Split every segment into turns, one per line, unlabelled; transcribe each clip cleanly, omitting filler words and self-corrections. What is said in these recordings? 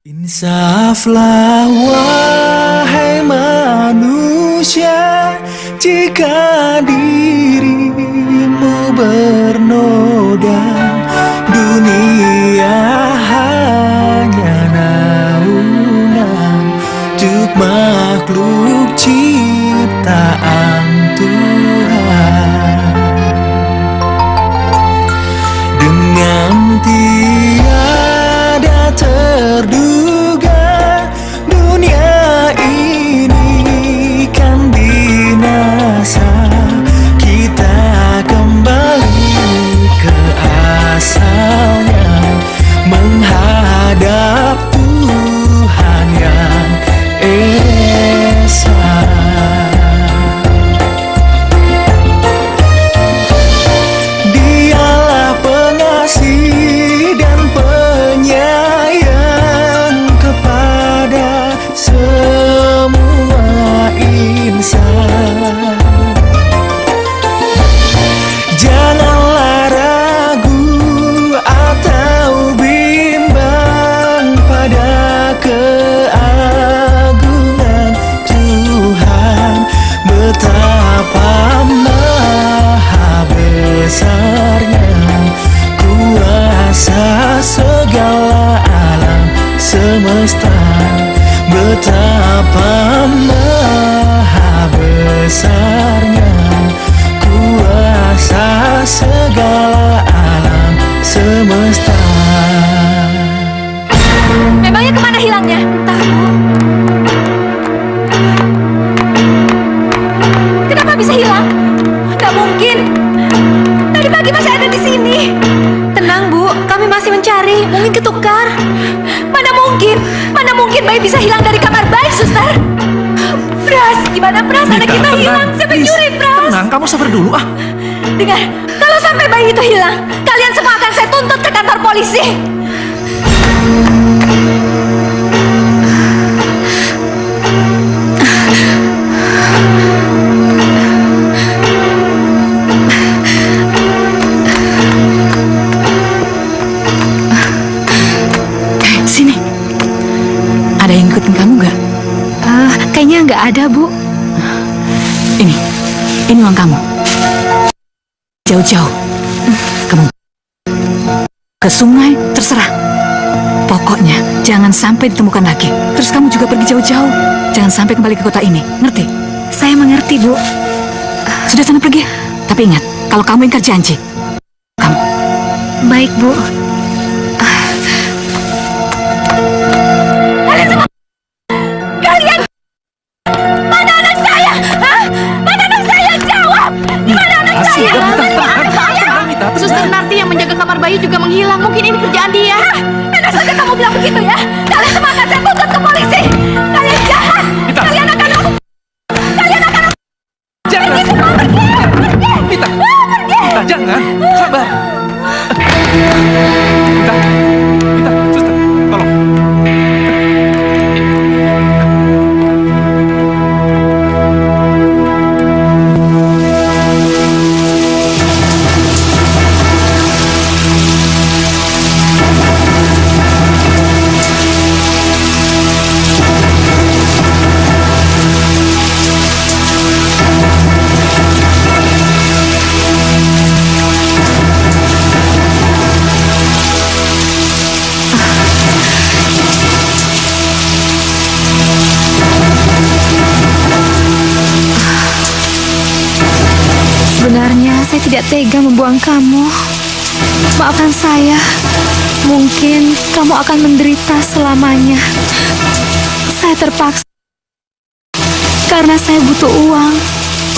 Insaflah wahai manusia, jika dirimu bernoda, dunia hanya naungan untuk makhluk ciptaan Tuhan. Dengan tiada terduga, dunia ini kan binasa. Kita kembali ke asalnya, menghadap Tuhan yang esa. Dialah pengasih dan penyayang kepada semua insan. Janganlah ragu atau bimbang pada keagungan Tuhan, betapa maha besarnya kuasa segala alam semesta, betapa maha besarnya kuasa segala alam semesta.
Memangnya kemana hilangnya? Entah, Bu. Kenapa bisa hilang? Gak mungkin. Tadi pagi masih ada di sini. Tenang, Bu. Kami masih mencari. Mungkin ketukar. Mana mungkin bayi bisa hilang dari kamar bayi, Suster. Pras, gimana Pras? Anak kita hilang. Siapa yang nyuri, Pras?
Tenang, kamu sabar dulu ah.
Dengar, kalau sampai bayi itu hilang, kalian semua akan saya tuntut ke kantor polisi.
Sini. Ada yang ngikutin kamu nggak?
Kayaknya nggak ada, Bu.
Ini uang kamu. Jauh-jauh. Kamu ke sungai, terserah. Pokoknya jangan sampai ditemukan lagi. Terus kamu juga pergi jauh-jauh. Jangan sampai kembali ke kota ini. Ngerti?
Saya mengerti, Bu.
Sudah sana pergi. Tapi ingat, kalau kamu ingkar janji, kamu.
Baik, Bu. Kalian semua! Kalian! Mana anak saya? Hah? Mana anak saya? Jawab! Di mana anak saya?
Suster Narti yang menjaga kamar bayi juga menghilang. Mungkin ini kerjaan dia.
Enak saja kamu bilang begitu ya. Kalian semua akan saya tuntut ke polisi. Kalian jahat. Kalian akan aku.
Jangan.
Pergi semua, pergi.
Mita,
Pergi.
Mita, jangan. Sabar. Mita, suster, tolong.
Sebenarnya saya tidak tega membuang kamu. Maafkan saya. Mungkin kamu akan menderita selamanya. Saya terpaksa karena saya butuh uang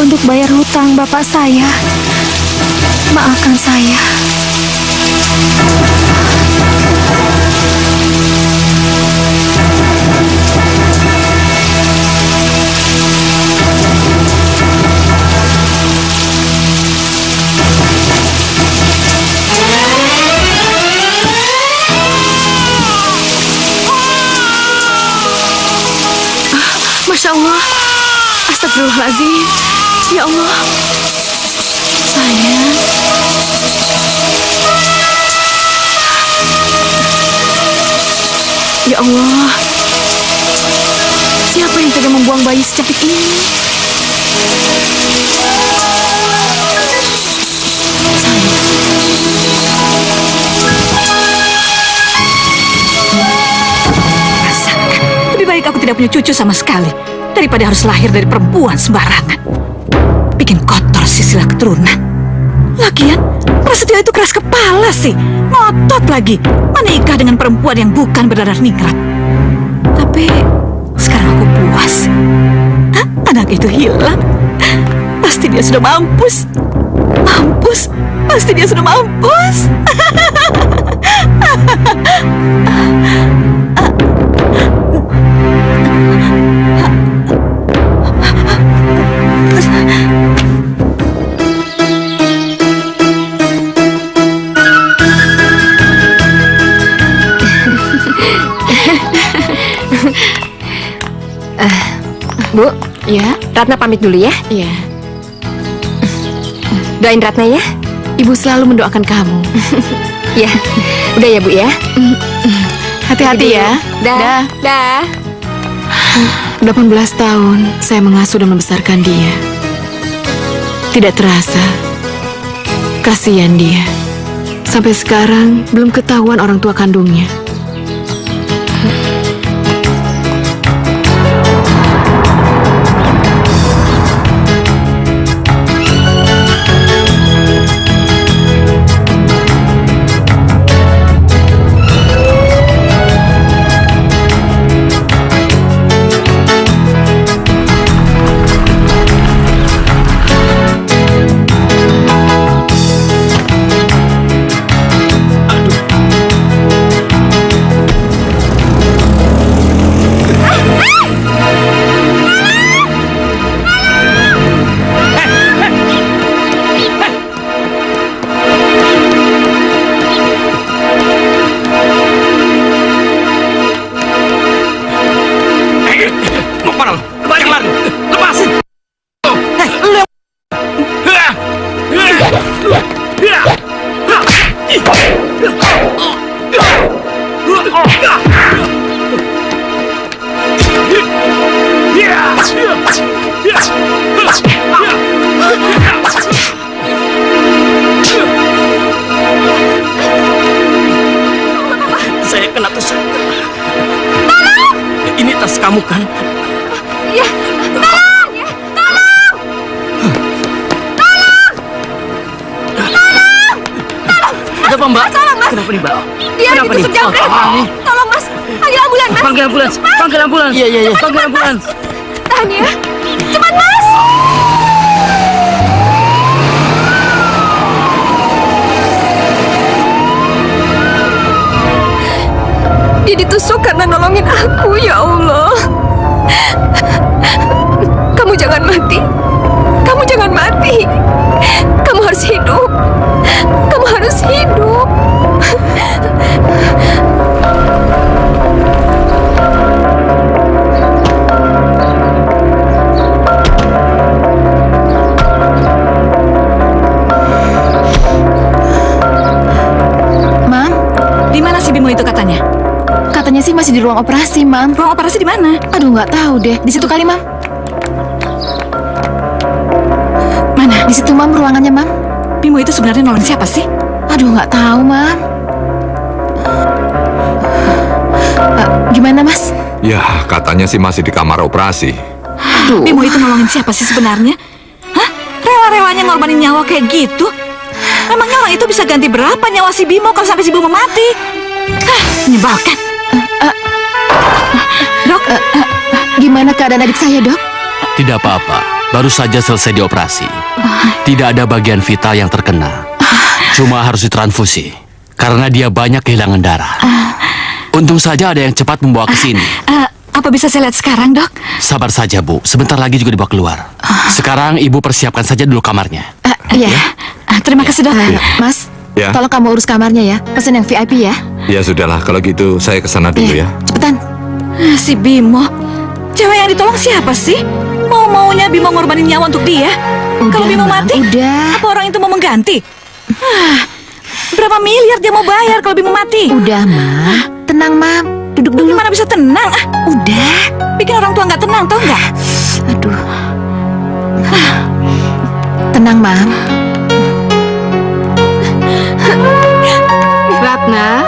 untuk bayar hutang bapak saya. Maafkan saya.
Masya Allah. Astagfirullahaladzim. Ya Allah. Sayang. Ya Allah, siapa yang tega membuang bayi secantik ini?
Rasakan, lebih baik aku tidak punya cucu sama sekali daripada harus lahir dari perempuan sembarangan. Bikin kotor silsilah keturunan. Lagian, Prasetyo itu keras kepala sih. Ngotot lagi menikah dengan perempuan yang bukan berdarah ningrat. Tapi sekarang aku puas. Hah? Anak itu hilang. Pasti dia sudah mampus. Mampus. Pasti dia sudah mampus.
Bu,
Ya,
Ratna pamit dulu ya.
ya.
Doain Ratna ya.
Ibu selalu mendoakan kamu.
Ya, udah ya Bu ya.
Hati-hati ya.
Dah. Dah.
18 tahun saya mengasuh dan membesarkan dia. Tidak terasa. Kasihan dia. Sampai sekarang belum ketahuan orang tua kandungnya.
Saya kena tusuk. Ini tas kamu kan?
Ya, tolong! Ya, tolong!
Ada apa Mbak?
Tolong, Mas.
Kenapa nih Mbak?
Dia
Kenapa
ditusuk
nih?
jamret.
Oh,
Tolong Mas, panggil ambulans Mas.
Panggil ambulans, panggil ambulans. Iya, iya. Panggil ambulans.
Tahan ya. Cepat Mas. Dia ditusuk karena nolongin aku, ya Allah. Kamu jangan mati. Kamu jangan mati. Kamu harus hidup. Kamu harus hidup.
Mam,
Di mana si Bimo itu katanya?
katanya sih masih di ruang operasi, Mam.
Ruang operasi di mana?
Aduh, nggak tahu deh. Di situ kali, Mam.
Mana?
Di situ, Mam, ruangannya, Mam.
Bimo itu sebenarnya nolong siapa sih?
Aduh, nggak tahu, Mam. Gimana, Mas?
Ya, katanya sih masih di kamar operasi.
Aduh.
Bimo itu nolongin siapa sih sebenarnya? Hah? Rela-relanya ngorbanin nyawa kayak gitu? Memangnya orang itu bisa ganti berapa nyawa si Bimo kalau sampai si Bimo mati? Hah, menyebalkan. Dok,
Gimana keadaan adik saya, Dok?
Tidak apa-apa, baru saja selesai dioperasi. Tidak ada bagian vital yang terkena. Cuma harus ditransfusi, karena dia banyak kehilangan darah. Untung saja ada yang cepat membawa ke sini.
apa bisa saya lihat sekarang, Dok?
Sabar saja, Bu. Sebentar lagi juga dibawa keluar. Sekarang Ibu persiapkan saja dulu kamarnya.
Iya.
Terima kasih, Dok.
Mas,
Ya.
tolong kamu urus kamarnya ya. Pesen yang VIP ya.
Ya sudahlah, kalau gitu saya kesana dulu ya.
Cepetan.
Si Bimo. Cewek yang ditolong siapa sih? Mau-maunya Bimo ngorbanin nyawa untuk dia? Kalau Bimo
Mam,
mati,
udah.
apa orang itu mau mengganti? Berapa miliar dia mau bayar kalau Bimo mati?
Udah, Mam. Tenang, Mam.
duduk dulu. Gimana bisa tenang? Udah, bikin orang tua nggak tenang, tau nggak?
Aduh. Tenang, Mam.
Ratna.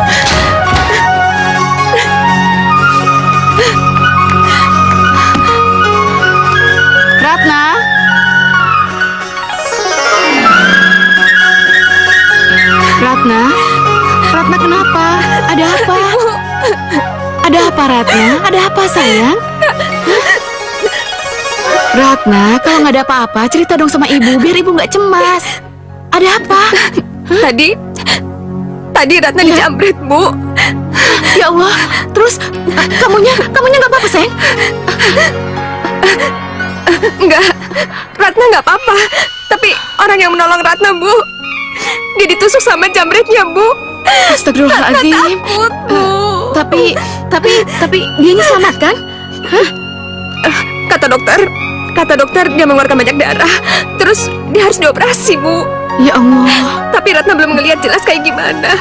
Ratna. Ratna. Ratna kenapa? Ada apa? Ada apa Ratna? Ada apa sayang? Ratna, kalau nggak ada apa-apa, cerita dong sama ibu, biar ibu nggak cemas. Ada apa?
Tadi Ratna dijamret, Bu.
Ya Allah, terus kamunya nggak apa-apa, sayang?
Enggak, Ratna nggak apa-apa. Tapi orang yang menolong Ratna, Bu, dia ditusuk sama jamretnya, Bu.
Astagfirullahaladzim.
Takut, Bu.
Tapi dianya selamat kan?
Kata dokter dia mengeluarkan banyak darah. Terus dia harus dioperasi, Bu.
Ya Allah.
Tapi Ratna belum ngelihat jelas kayak gimana.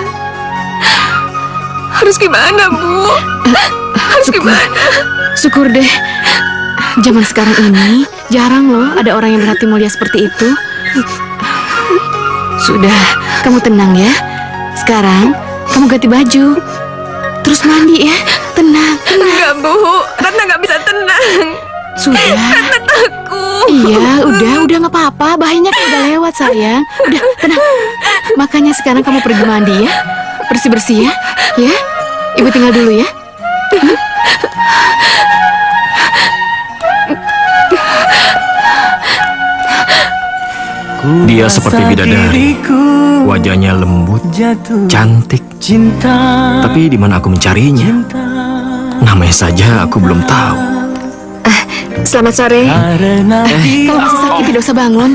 Harus gimana, Bu? Harus gimana?
Syukur deh. Zaman sekarang ini jarang loh ada orang yang berhati mulia seperti itu. Sudah, kamu tenang ya. Sekarang kamu ganti baju. Terus mandi ya. Tenang.
Enggak, Bu. Ratna nggak bisa tenang.
Sudah.
Ratna takut.
Iya, udah nggak apa-apa. Bahayanya kan udah lewat sayang. Udah, tenang. Makanya sekarang kamu pergi mandi ya. Bersih-bersih ya. Ya. Ibu tinggal dulu ya.
Dia seperti bidadari, wajahnya lembut, cantik. Tapi di mana aku mencarinya? Namanya saja aku belum tahu.
Selamat sore.
Kalau masih sakit tidak usah bangun.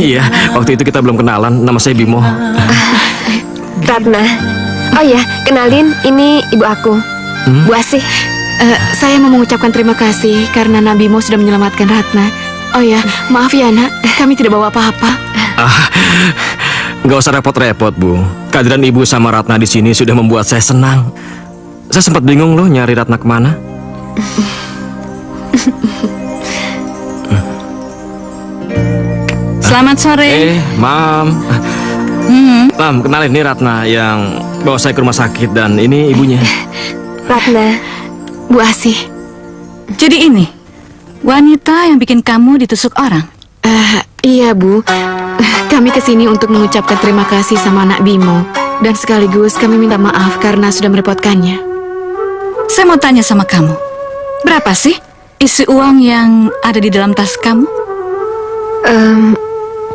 Iya, waktu itu kita belum kenalan. Nama saya Bimo.
Ratna. Oh ya, kenalin, ini ibu aku, Bu Asih.
Saya mau mengucapkan terima kasih karena Nabimo sudah menyelamatkan Ratna. Oh ya, maaf ya nak, kami tidak bawa apa-apa.
Nggak usah repot-repot, Bu. Kehadiran Ibu sama Ratna di sini sudah membuat saya senang. Saya sempat bingung loh nyari Ratna kemana.
Selamat sore.
Mam. Mam, kenalin nih Ratna yang bawa saya ke rumah sakit dan ini ibunya.
Ratna.
Bu Asih.
Jadi ini wanita yang bikin kamu ditusuk orang.
Iya Bu. Kami kesini untuk mengucapkan terima kasih sama anak Bimo. Dan sekaligus kami minta maaf karena sudah merepotkannya.
Saya mau tanya sama kamu, berapa sih isi uang yang ada di dalam tas kamu?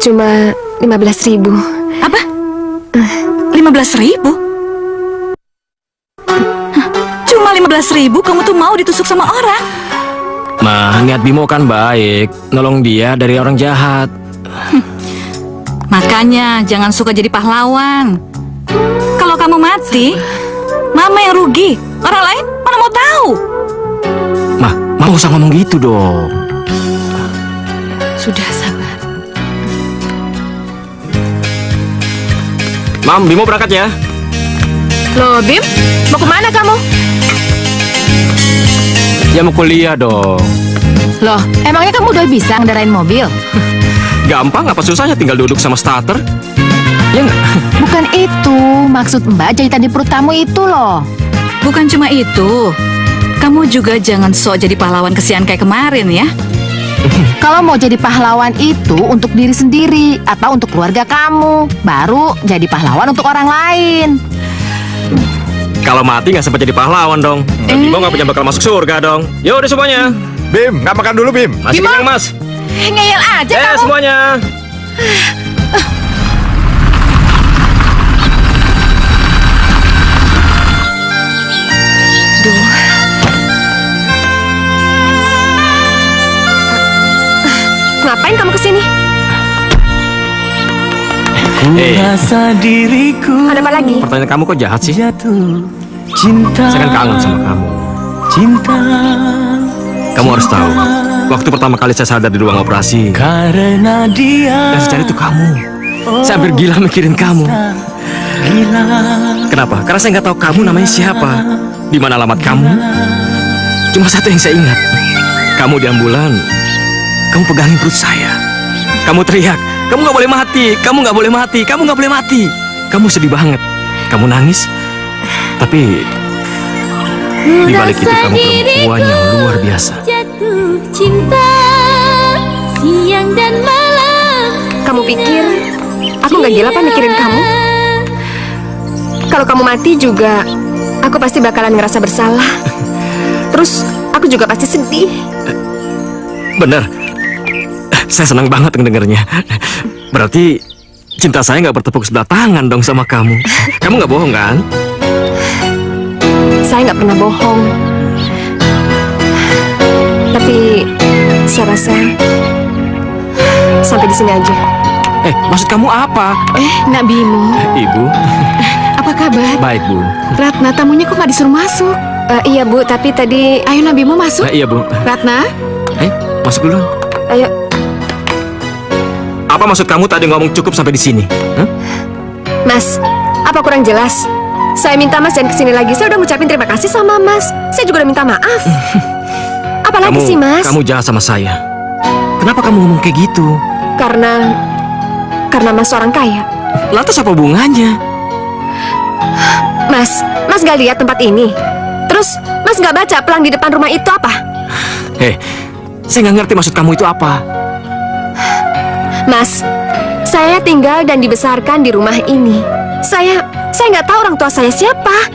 Cuma 15.000.
Apa? 15.000? Cuma 15.000 kamu tuh mau ditusuk sama orang?
Ma, niat Bimo kan baik, nolong dia dari orang jahat.
Makanya jangan suka jadi pahlawan. Kalau kamu mati, mama yang rugi. Orang lain mana mau tahu?
Ma nggak usah ngomong gitu dong.
Sudah sabar.
Mam, Bimo berangkat ya.
Loh, Bim, mau kemana kamu?
Ya mau kuliah dong.
Loh, emangnya kamu udah bisa ngendarain mobil?
Gampang, apa susahnya tinggal duduk sama starter? Ya nggak?
Bukan itu, maksud Mbak jahitan di perut kamu itu loh.
Bukan cuma itu. Kamu juga jangan sok jadi pahlawan kesian kayak kemarin ya.
Kalau mau jadi pahlawan itu untuk diri sendiri atau untuk keluarga kamu, baru jadi pahlawan untuk orang lain.
Kalau mati nggak sempat jadi pahlawan dong. Dan Bimo nggak punya bakal masuk surga dong. Yo udah semuanya.
Bim, nggak makan dulu Bim.
Masih kenyang Mas.
Ngeyel aja kamu.
Semuanya.
Ngapain kamu kesini?
Rasa diriku
Ada apa lagi?
Pertanyaan kamu kok jahat sih?
jatuh cinta.
Saya kan kangen sama kamu.
Cinta.
Kamu harus tahu, waktu pertama kali saya sadar di ruang operasi,
Karena dia
yang saya cari itu kamu. Saya hampir gila mikirin kamu.
Bila
Kenapa? Karena saya nggak tahu kamu namanya siapa, di mana alamat kamu. Cuma satu yang saya ingat. Kamu di ambulan, kamu pegangin perut saya. Kamu teriak, kamu nggak boleh mati, kamu nggak boleh mati, kamu nggak boleh mati. Kamu sedih banget, kamu nangis. Tapi di balik itu kamu perempuan yang luar biasa.
Jatuh cinta siang dan malam.
Kamu pikir aku nggak gila apa mikirin kamu? Kalau kamu mati juga, aku pasti bakalan ngerasa bersalah. Terus aku juga pasti sedih.
Bener, saya senang banget ngedengernya. Berarti cinta saya nggak bertepuk sebelah tangan dong sama kamu. Kamu nggak bohong kan?
Saya nggak pernah bohong. Tapi saya rasa sampai di sini aja.
Maksud kamu apa?
Nak Bimo,
Ibu,
apa kabar?
baik Bu.
Ratna, tamunya kok nggak disuruh masuk?
Iya Bu, tapi tadi
Ayo Nak Bimo masuk.
Iya Bu.
Ratna,
Masuk dulu.
ayo.
Apa maksud kamu tadi ngomong cukup sampai di sini?
Mas, apa kurang jelas? Saya minta Mas jangan kesini lagi. Saya udah ngucapin terima kasih sama Mas. Saya juga udah minta maaf. Apalagi sih Mas?
Kamu jahat sama saya. Kenapa kamu ngomong kayak gitu?
Karena Mas seorang kaya.
Lantas apa hubungannya?
Mas gak lihat tempat ini? Terus Mas gak baca pelang di depan rumah itu apa?
Saya nggak ngerti maksud kamu itu apa.
Mas, saya tinggal dan dibesarkan di rumah ini. Saya nggak tahu orang tua saya siapa.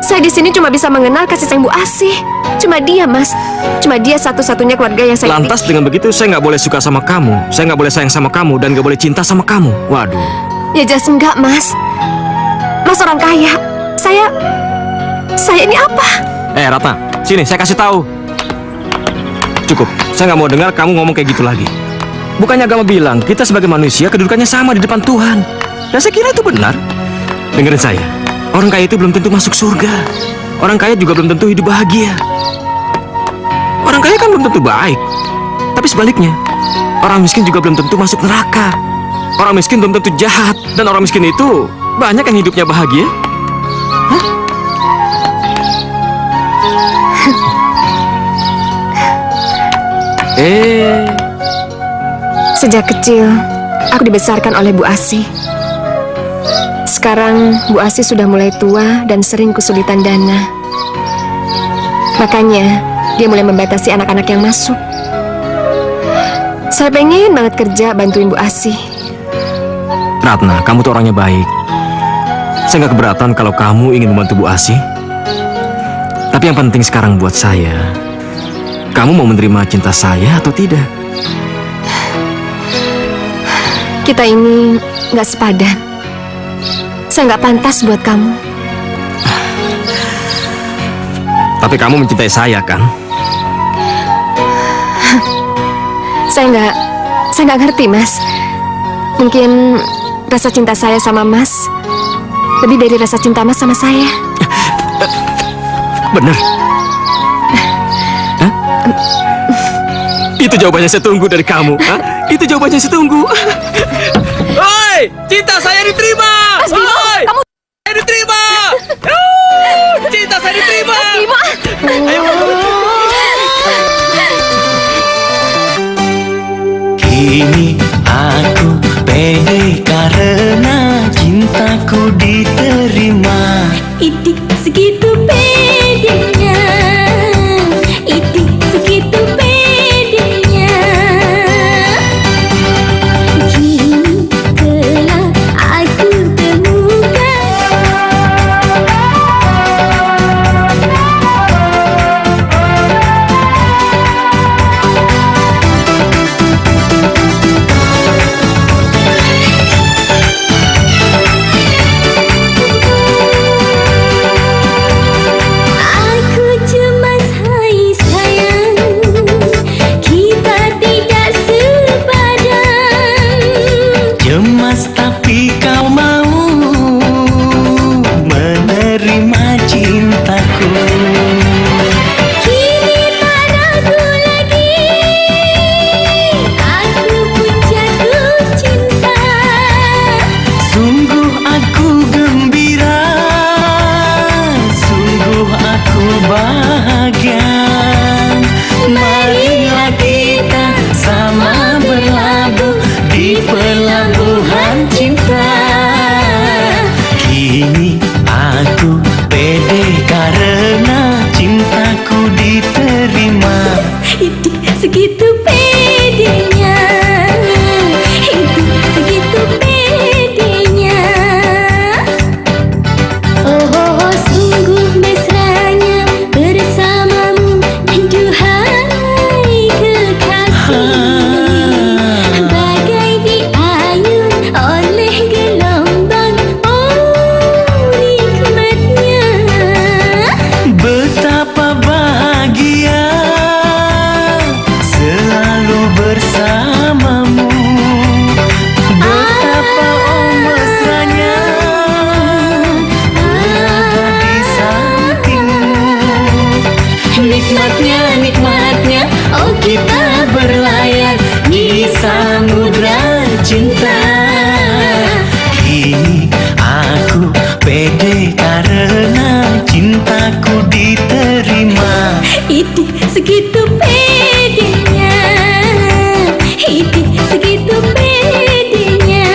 Saya di sini cuma bisa mengenal kasih sayang Bu Asih. Cuma dia, Mas. Cuma dia satu-satunya keluarga yang saya
Lantas dengan begitu saya nggak boleh suka sama kamu, saya nggak boleh sayang sama kamu, dan nggak boleh cinta sama kamu. Waduh.
Ya jelas enggak, Mas. Mas orang kaya. Saya ini apa?
Ratna, sini saya kasih tahu. Cukup, saya nggak mau dengar kamu ngomong kayak gitu lagi. Bukannya agama bilang kita sebagai manusia kedudukannya sama di depan Tuhan. Dan saya kira itu benar. Dengerin saya, orang kaya itu belum tentu masuk surga. Orang kaya juga belum tentu hidup bahagia. Orang kaya kan belum tentu baik. Tapi sebaliknya, orang miskin juga belum tentu masuk neraka. Orang miskin belum tentu jahat. Dan orang miskin itu banyak yang hidupnya bahagia.
Sejak kecil, aku dibesarkan oleh Bu Asih. Sekarang Bu Asih sudah mulai tua dan sering kesulitan dana. Makanya dia mulai membatasi anak-anak yang masuk. Saya pengen banget kerja bantuin Bu Asih.
Ratna, kamu tuh orangnya baik. Saya nggak keberatan kalau kamu ingin membantu Bu Asih. Tapi yang penting sekarang buat saya, kamu mau menerima cinta saya atau tidak?
Kita ini nggak sepadan. Saya nggak pantas buat kamu.
Tapi kamu mencintai saya kan?
Saya nggak ngerti, Mas. Mungkin rasa cinta saya sama Mas lebih dari rasa cinta Mas sama saya.
Bener. Itu jawabannya saya tunggu dari kamu. Itu jawabannya saya tunggu. Hoi, cinta saya diterima.
Mas Bimo, kamu
Saya diterima. Cinta saya diterima.
Mas Bimo.
Kini aku pede karena cintaku diterima.
Idik segitu pedenya, idik segitu pedenya. Kini telah aku temukan. Aku cemas hai sayang, kita tidak sepadan.
Cemas tapi kau mau menerima cintaku.
Kini tak ragu lagi, aku pun jatuh cinta.
Sungguh aku gembira aku bahagia. Marilah kita sama berlabuh di pelabuhan cinta. Kini aku pede karena cintaku diterima.
Itu segitu pedenya, itu segitu pedenya. Oh, sungguh mesranya bersamamu, duhai kekasih. Bagai diayun oleh gelombang, oh nikmatnya.
Betapa bahagia selalu bersamamu. Betapa mesranya berada di sampingmu. Nikmatnya, nikmatnya, oh kita berlayar di samudra cinta. Kini aku pede karena cintaku diterima.
Itu segitu pedenya, itu segitu pedenya.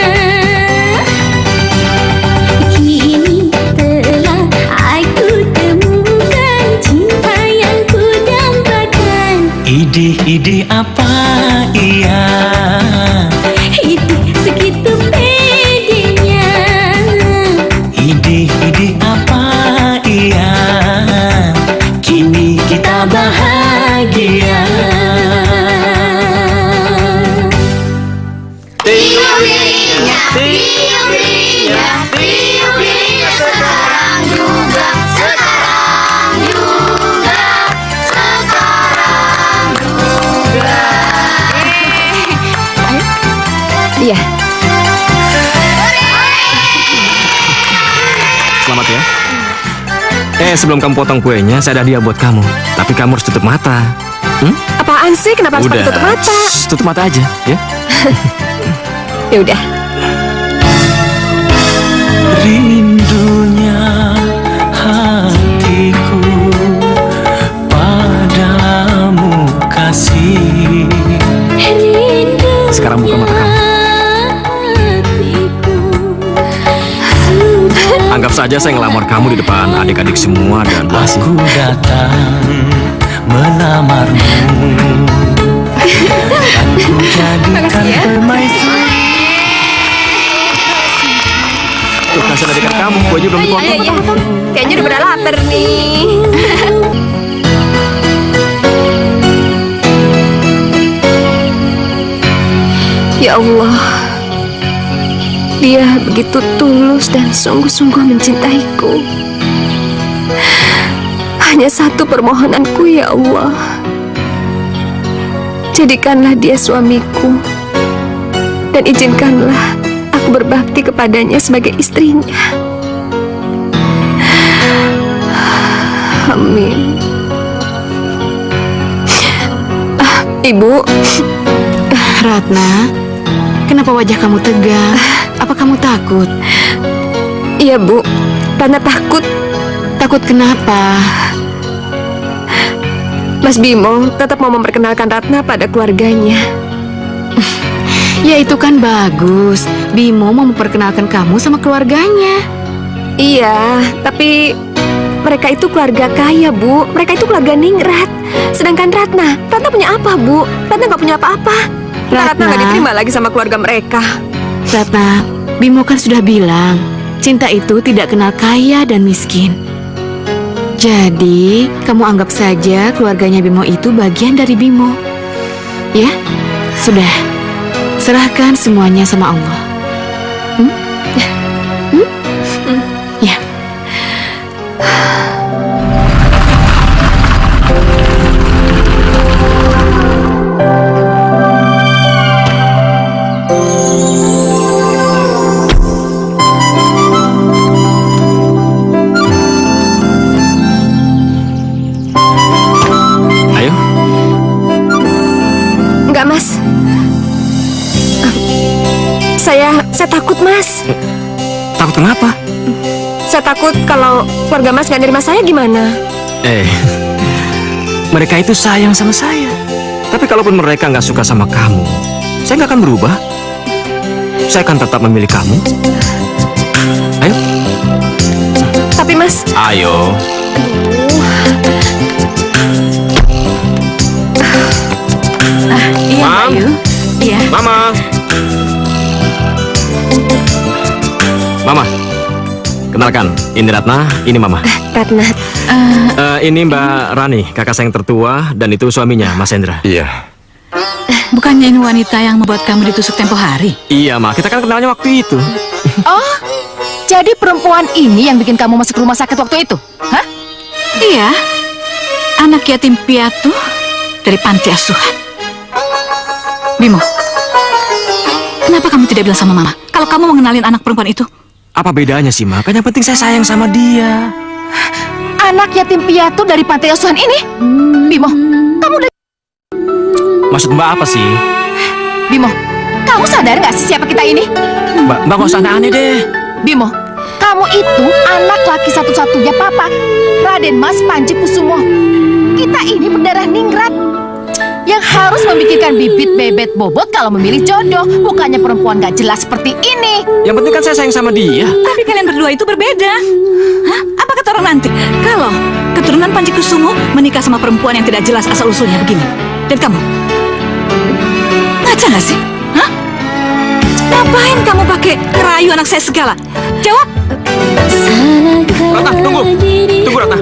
Kini telah aku temukan cinta yang ku dambakan.
Ide-ide apa iya?
Itu segitu pedenya.
Ide-ide apa iya? Kini kita bahagia.
Iya.
Selamat ya. Sebelum kamu potong kuenya, saya ada hadiah buat kamu. Tapi kamu harus tutup mata.
Apaan sih? Kenapa harus pakai tutup mata?
Shh, tutup mata aja, ya.
Ya udah.
Rindunya hatiku padamu kasih.
Sekarang buka mata kamu. Anggap saja saya ngelamar kamu di depan adik-adik semua dan masih.
Aku datang melamarmu. Aku jadikan permaisuri.
Tuh, kasihan adik kamu, kuenya belum dipotong.
Iya. Kayaknya udah pada lapar nih. Ya Allah, dia begitu tulus dan sungguh-sungguh mencintaiku. Hanya satu permohonanku, ya Allah. Jadikanlah dia suamiku dan izinkanlah aku berbakti kepadanya sebagai istrinya. Amin. Ibu.
Ratna, kenapa wajah kamu tegang? Apa kamu takut?
Iya, Bu. Ratna takut.
Takut kenapa?
Mas Bimo tetap mau memperkenalkan Ratna pada keluarganya.
Ya itu kan bagus. Bimo mau memperkenalkan kamu sama keluarganya.
Iya, tapi mereka itu keluarga kaya, Bu. Mereka itu keluarga ningrat. Sedangkan Ratna punya apa, Bu? Ratna nggak punya apa-apa. Ratna nggak diterima lagi sama keluarga mereka.
Ratna, Bimo kan sudah bilang, cinta itu tidak kenal kaya dan miskin. Jadi, kamu anggap saja keluarganya Bimo itu bagian dari Bimo. Ya, sudah. Serahkan semuanya sama Allah. Ya.
Ayo.
Enggak, Mas. Saya takut, Mas.
Takut kenapa?
Saya takut kalau keluarga Mas nggak nerima saya gimana?
Mereka itu sayang sama saya. Tapi kalaupun mereka nggak suka sama kamu, saya nggak akan berubah. Saya akan tetap memilih kamu. Ayo.
Tapi Mas,
Ayo.
Iya,
Mam.
Bayu. Iya.
Mama. Mama. Kenalkan, ini Ratna, ini Mama.
Ratna,
Ini Mbak Rani, kakak saya yang tertua, dan itu suaminya, Mas Hendra.
Iya.
Bukannya ini wanita yang membuat kamu ditusuk tempo hari?
Iya, Ma. Kita kan kenalnya waktu itu.
Oh, jadi perempuan ini yang bikin kamu masuk rumah sakit waktu itu? Hah?
Iya. Anak yatim piatu dari panti asuhan. Bimo, kenapa kamu tidak bilang sama Mama kalau kamu mengenalin anak perempuan itu?
Apa bedanya sih, Ma? Kan yang penting saya sayang sama dia.
Anak yatim piatu dari panti asuhan ini? Bimo, kamu udah...
Maksud Mbak apa sih?
Bimo, kamu sadar nggak sih siapa kita ini?
Mbak nggak usah aneh-aneh deh.
Bimo, kamu itu anak laki satu-satunya Papa, Raden Mas Panji Kusumo. Kita ini berdarah ningrat yang harus memikirkan bibit bebet bobot kalau memilih jodoh, bukannya perempuan gak jelas seperti ini.
Yang penting kan saya sayang sama dia.
Tapi kalian berdua itu berbeda. Hah? Apa kata orang nanti? Kalau keturunan Panji Kusumo menikah sama perempuan yang tidak jelas asal-usulnya begini. Dan kamu? Ngaca gak sih? Hah? Ngapain kamu pakai ngerayu anak saya segala? Jawab!
Ratna, tunggu. Tunggu, Ratna.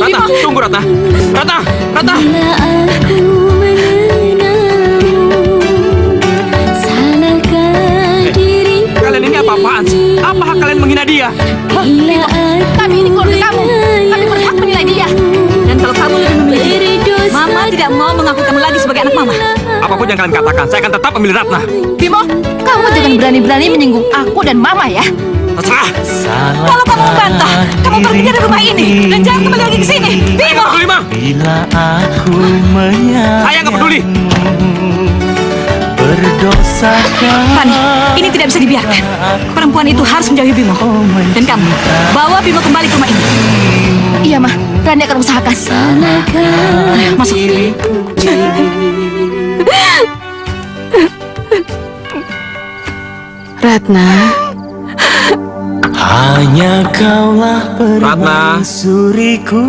Ratna, tunggu, Ratna. Ratna, Ratna. Kalian ini apa-apaan sih? Apa hak kalian menghina dia?
Kami ini keluarga kamu. Kami berhak menilai dia.
Dan kalau kamu lebih memilih dia, Mama tidak mau mengaku kamu lagi sebagai anak Mama.
Apapun yang kalian katakan, saya akan tetap memilih Ratna.
Bimo, kamu jangan berani-berani menyinggung aku dan Mama ya.
Terserah.
Kalau kamu membantah, kamu pergi dari rumah ini dan jangan kembali lagi ke sini. Bimo!
Peduli, Ma.
Bila aku menyayangimu,
Saya nggak peduli.
berdosakah
Fani, ini tidak bisa dibiarkan. Perempuan itu harus menjauhi Bimo. Dan kamu, bawa Bimo kembali ke rumah ini.
Iya, Ma. Rani akan usahakan.
Ayo, masuk.
Ratna,
hanya kaulah
Ratna.
permaisuriku.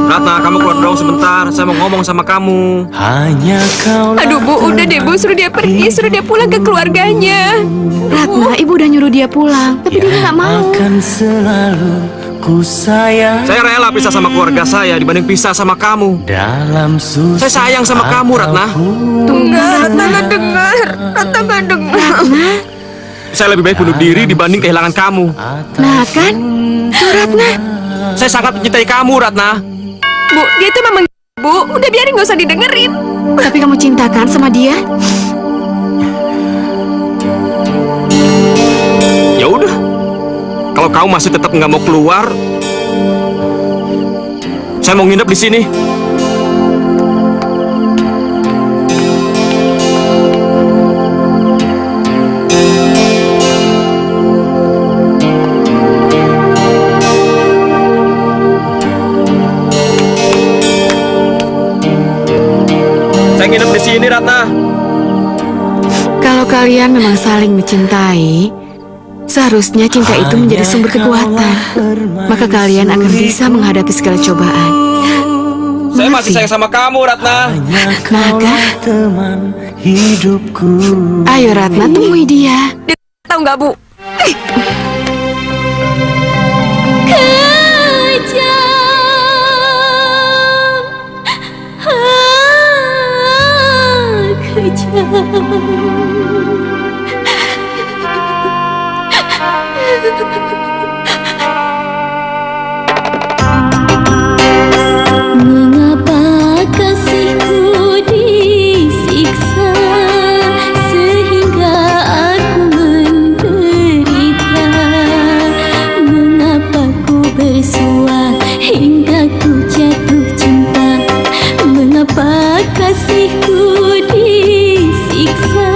Ratna, kamu keluar dong sebentar. Saya mau ngomong sama kamu.
Hanya kaulah
aduh Bu, udah deh Bu, suruh dia pergi, suruh dia pulang ke keluarganya.
Ratna, ibu udah nyuruh dia pulang, tapi dia nggak mau.
akan selalu ku sayang
Saya rela pisah sama keluarga saya dibanding pisah sama kamu.
dalam susah.
Saya sayang sama kamu, Ratna.
Enggak, Ratna nggak dengar. Ratna nggak dengar.
Saya lebih baik bunuh diri dibanding kehilangan kamu.
Nah kan, tuh Ratna.
Saya sangat mencintai kamu, Ratna.
Bu, dia itu memang Bu, udah biarin nggak usah didengerin.
Tapi kamu cintakan sama dia?
Ya udah. Kalau kamu masih tetap nggak mau keluar, saya mau nginep di sini. Saya nginep di sini, Ratna.
Kalau kalian memang saling mencintai, seharusnya cinta itu menjadi sumber kekuatan. Maka kalian akan bisa menghadapi segala cobaan.
Saya masih sayang sama kamu, Ratna.
Maka,
teman hidupku.
ayo Ratna temui dia.
Tahu nggak Bu?
Mengapa kasihku disiksa sehingga aku menderita? Mengapa ku bersua hingga ku jatuh cinta? Mengapa kasihku disiksa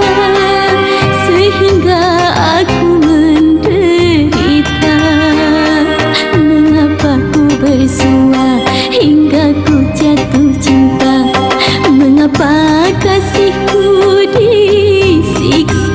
jatuh cinta. Mengapa kasihku disiksa?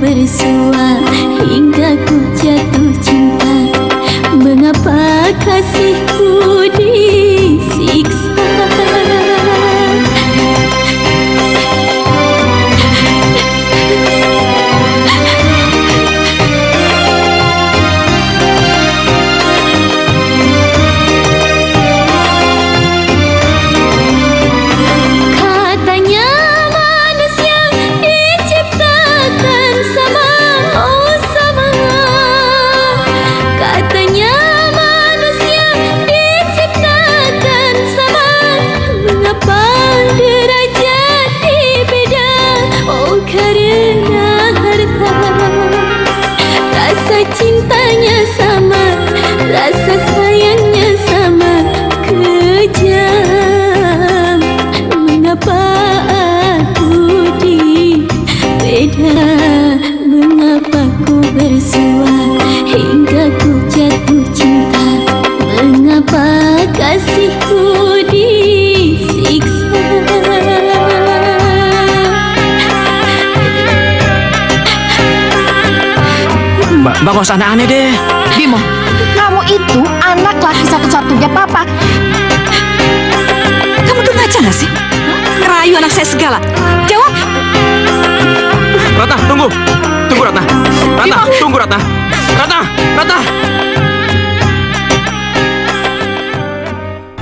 Bersua hingga ku jatuh cinta. Mengapa kasihku disiksa? Cintanya sama, rasa sayangnya sama, kejam. Mengapa aku dibeda? Mengapa ku bersua hingga ku jatuh cinta? Mengapa kasihku disiksa?
Mbak gak usah aneh-aneh deh.
Bimo, kamu itu anak laki satu-satunya papa.
Kamu tuh ngaca gak sih? Ngerayu anak saya segala. Jawab.
Ratna, tunggu. Tunggu, Ratna. Ratna, tunggu, Ratna. Ratna, Ratna.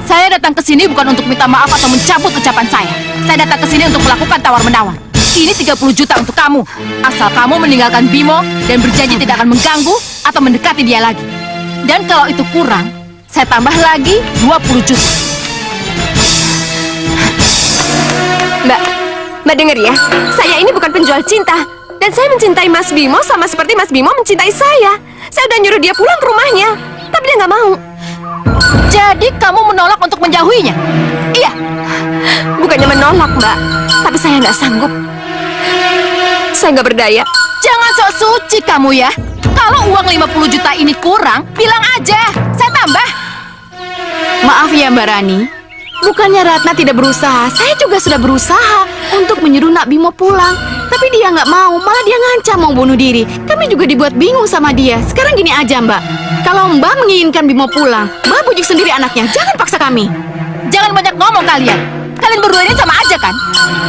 Saya datang ke sini bukan untuk minta maaf atau mencabut ucapan saya. Saya datang ke sini untuk melakukan tawar-menawar. Ini 30 juta untuk kamu. Asal kamu meninggalkan Bimo dan berjanji tidak akan mengganggu atau mendekati dia lagi. Dan kalau itu kurang, saya tambah lagi 20 juta.
Mbak denger ya, saya ini bukan penjual cinta. Dan saya mencintai Mas Bimo sama seperti Mas Bimo mencintai saya. Saya udah nyuruh dia pulang ke rumahnya, tapi dia nggak mau.
Jadi kamu menolak untuk menjauhinya?
Iya, bukannya menolak, Mbak, tapi saya nggak sanggup. Saya nggak berdaya.
Jangan sok suci kamu ya. Kalau uang 50 juta ini kurang, bilang aja, saya tambah.
Maaf ya Mbak Rani, bukannya Ratna tidak berusaha, saya juga sudah berusaha untuk menyuruh Nak Bimo pulang. Tapi dia nggak mau, malah dia ngancam mau bunuh diri. Kami juga dibuat bingung sama dia. Sekarang gini aja Mbak, kalau Mbak menginginkan Bimo pulang, Mbak bujuk sendiri anaknya, jangan paksa kami.
Jangan banyak ngomong kalian. Kalian berdua ini sama aja kan?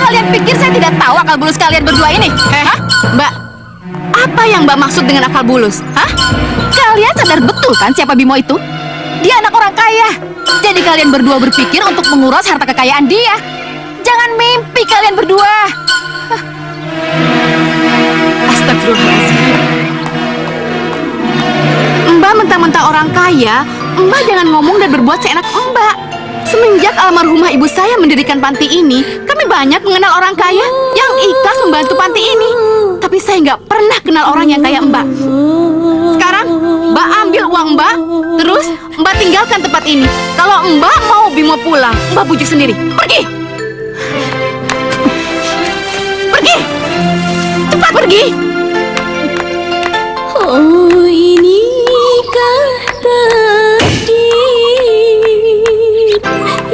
Kalian pikir saya tidak tahu akal bulus kalian berdua ini? Hah?
Mbak, apa yang Mbak maksud dengan akal bulus? Hah?
Kalian sadar betul kan siapa Bimo itu? Dia anak orang kaya. Jadi kalian berdua berpikir untuk menguras harta kekayaan dia. Jangan mimpi kalian berdua.
Astagfirullahaladzim. Mbak mentang-mentang orang kaya, Mbak jangan ngomong dan berbuat seenak Mbak. Semenjak almarhumah ibu saya mendirikan panti ini, kami banyak mengenal orang kaya yang ikhlas membantu panti ini. Tapi saya nggak pernah kenal orang yang kayak Mbak. Sekarang Mbak ambil uang Mbak, terus Mbak tinggalkan tempat ini. Kalau Mbak mau Bimo pulang, Mbak bujuk sendiri. Pergi! Pergi! Cepat pergi!
Oh, inikah takdir,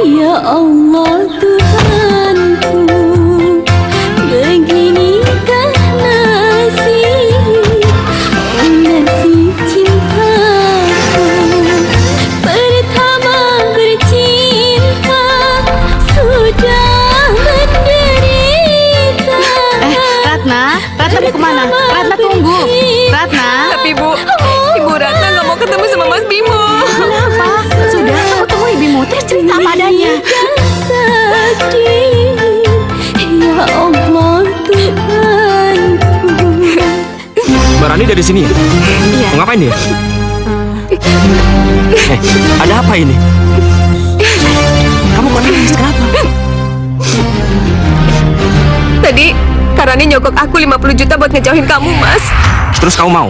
ya Allah Tuhanku. Beginikah nasib, oh nasib cintaku. Pertama bercinta, sudah menderita.
Ratna mau kemana?
dia di sini ya?
Iya.
Mau ngapain dia? Ada apa ini? Kamu kok nangis? Kenapa?
Tadi Karani nyogok aku 50 juta buat ngejauhin kamu, Mas.
Terus kamu mau?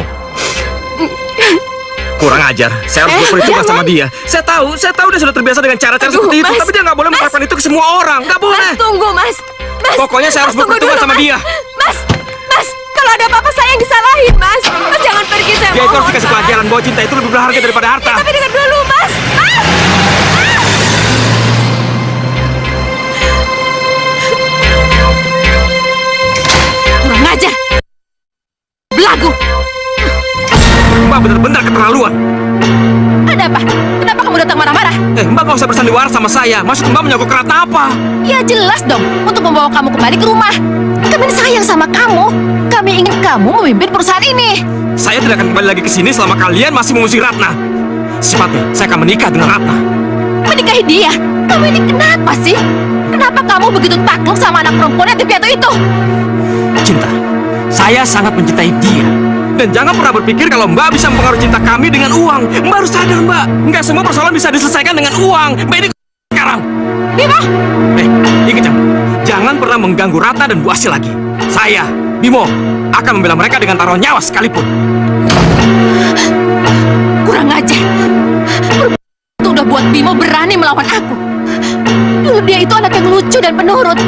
Kurang ajar. Saya harus berperhitungan sama dia. Saya tahu dia sudah terbiasa dengan cara-cara seperti itu.
Mas.
Tapi dia nggak boleh menerapkan itu ke semua orang. Nggak boleh.
Mas, tunggu, Mas. Mas.
Pokoknya saya harus
Mas, tunggu
berperhitungan
dulu,
sama
Mas.
dia.
Mas, kalau ada apa-apa saya yang disalahin, Mas. Mas jangan pergi, saya
Dia itu harus
mohon,
dikasih
Mas.
pelajaran bahwa cinta itu lebih berharga daripada harta.
Tapi dengar dulu, Mas.
Kurang ajar. Belagu.
Mbak benar-benar keterlaluan.
Ada apa? Kenapa kamu datang marah-marah?
Mbak nggak usah bersandiwara sama saya. Maksud Mbak menyogok Ratna apa?
Ya jelas dong, untuk membawa kamu kembali ke rumah. Kami sayang sama kamu. Kami ingin kamu memimpin perusahaan ini.
Saya tidak akan kembali lagi ke sini selama kalian masih mengusir Ratna. Secepatnya, saya akan menikah dengan Ratna.
Menikahi dia? Kamu ini kenapa sih? Kenapa kamu begitu takluk sama anak perempuan yang piatu itu?
Cinta, saya sangat mencintai dia. Dan jangan pernah berpikir kalau Mbak bisa mempengaruhi cinta kami dengan uang. Mbak harus sadar, Mbak. Nggak semua persoalan bisa diselesaikan dengan uang. Mbak ini sekarang.
Bimo!
Ingat jangan pernah mengganggu Ratna dan Bu Asil lagi. Saya, Bimo, akan membela mereka dengan taruhan nyawa sekalipun.
Kurang ajar. Itu udah buat Bimo berani melawan aku. Dulu dia itu anak yang lucu dan penurut.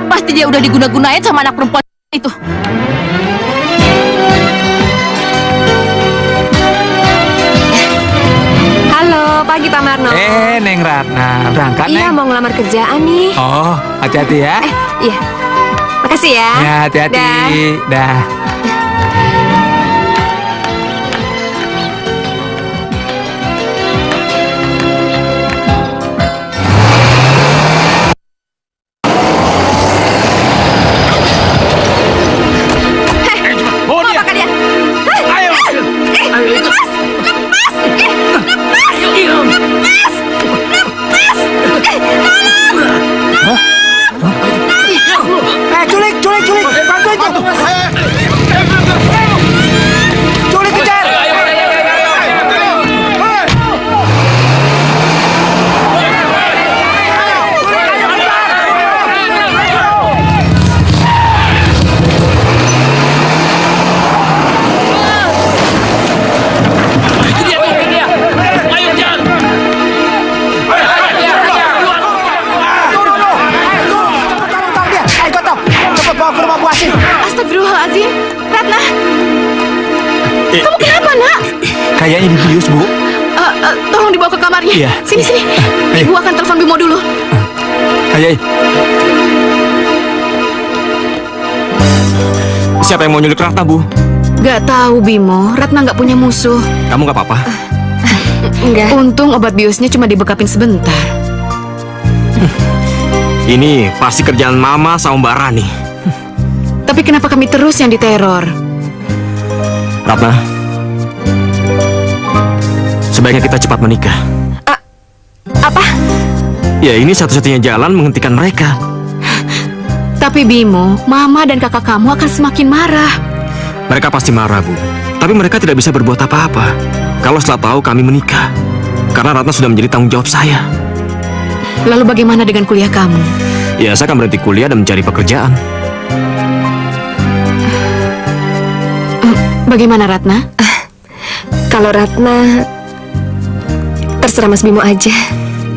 Pasti dia udah diguna-gunain sama anak perempuan itu.
Halo, pagi Pak Marno.
Neng Ratna, berangkat
Iya,
Neng?
mau ngelamar kerjaan nih.
Oh, hati-hati ya.
Iya. Makasih ya.
Ya, hati-hati. Dah.
Mau apa kalian?
Ayo.
Lepas! Lepas! Lepas! Lepas! Lepas!
Culik! Bantu itu! Culik kejar!
Astagfirullahaladzim. Ratna, kamu kenapa nak?
Kayaknya dibius, Bu.
Tolong dibawa ke kamarnya.
Iya.
Sini. Ibu akan telepon Bimo dulu.
Ayo.
Siapa yang mau nyulik Ratna, Bu?
Gak tahu Bimo, Ratna gak punya musuh.
Kamu nggak apa-apa?
Enggak.
Untung obat biusnya cuma dibekapin sebentar.
Ini pasti kerjaan Mama sama Mbak Rani.
Tapi kenapa kami terus yang diteror?
Ratna, sebaiknya kita cepat menikah.
Apa?
Ya, ini satu-satunya jalan menghentikan mereka.
Tapi Bimo, Mama dan kakak kamu akan semakin marah.
Mereka pasti marah, Bu. Tapi mereka tidak bisa berbuat apa-apa kalau setelah tahu kami menikah. Karena Ratna sudah menjadi tanggung jawab saya.
Lalu bagaimana dengan kuliah kamu?
Ya, saya akan berhenti kuliah dan mencari pekerjaan.
Bagaimana Ratna?
Kalau Ratna, terserah Mas Bimo aja.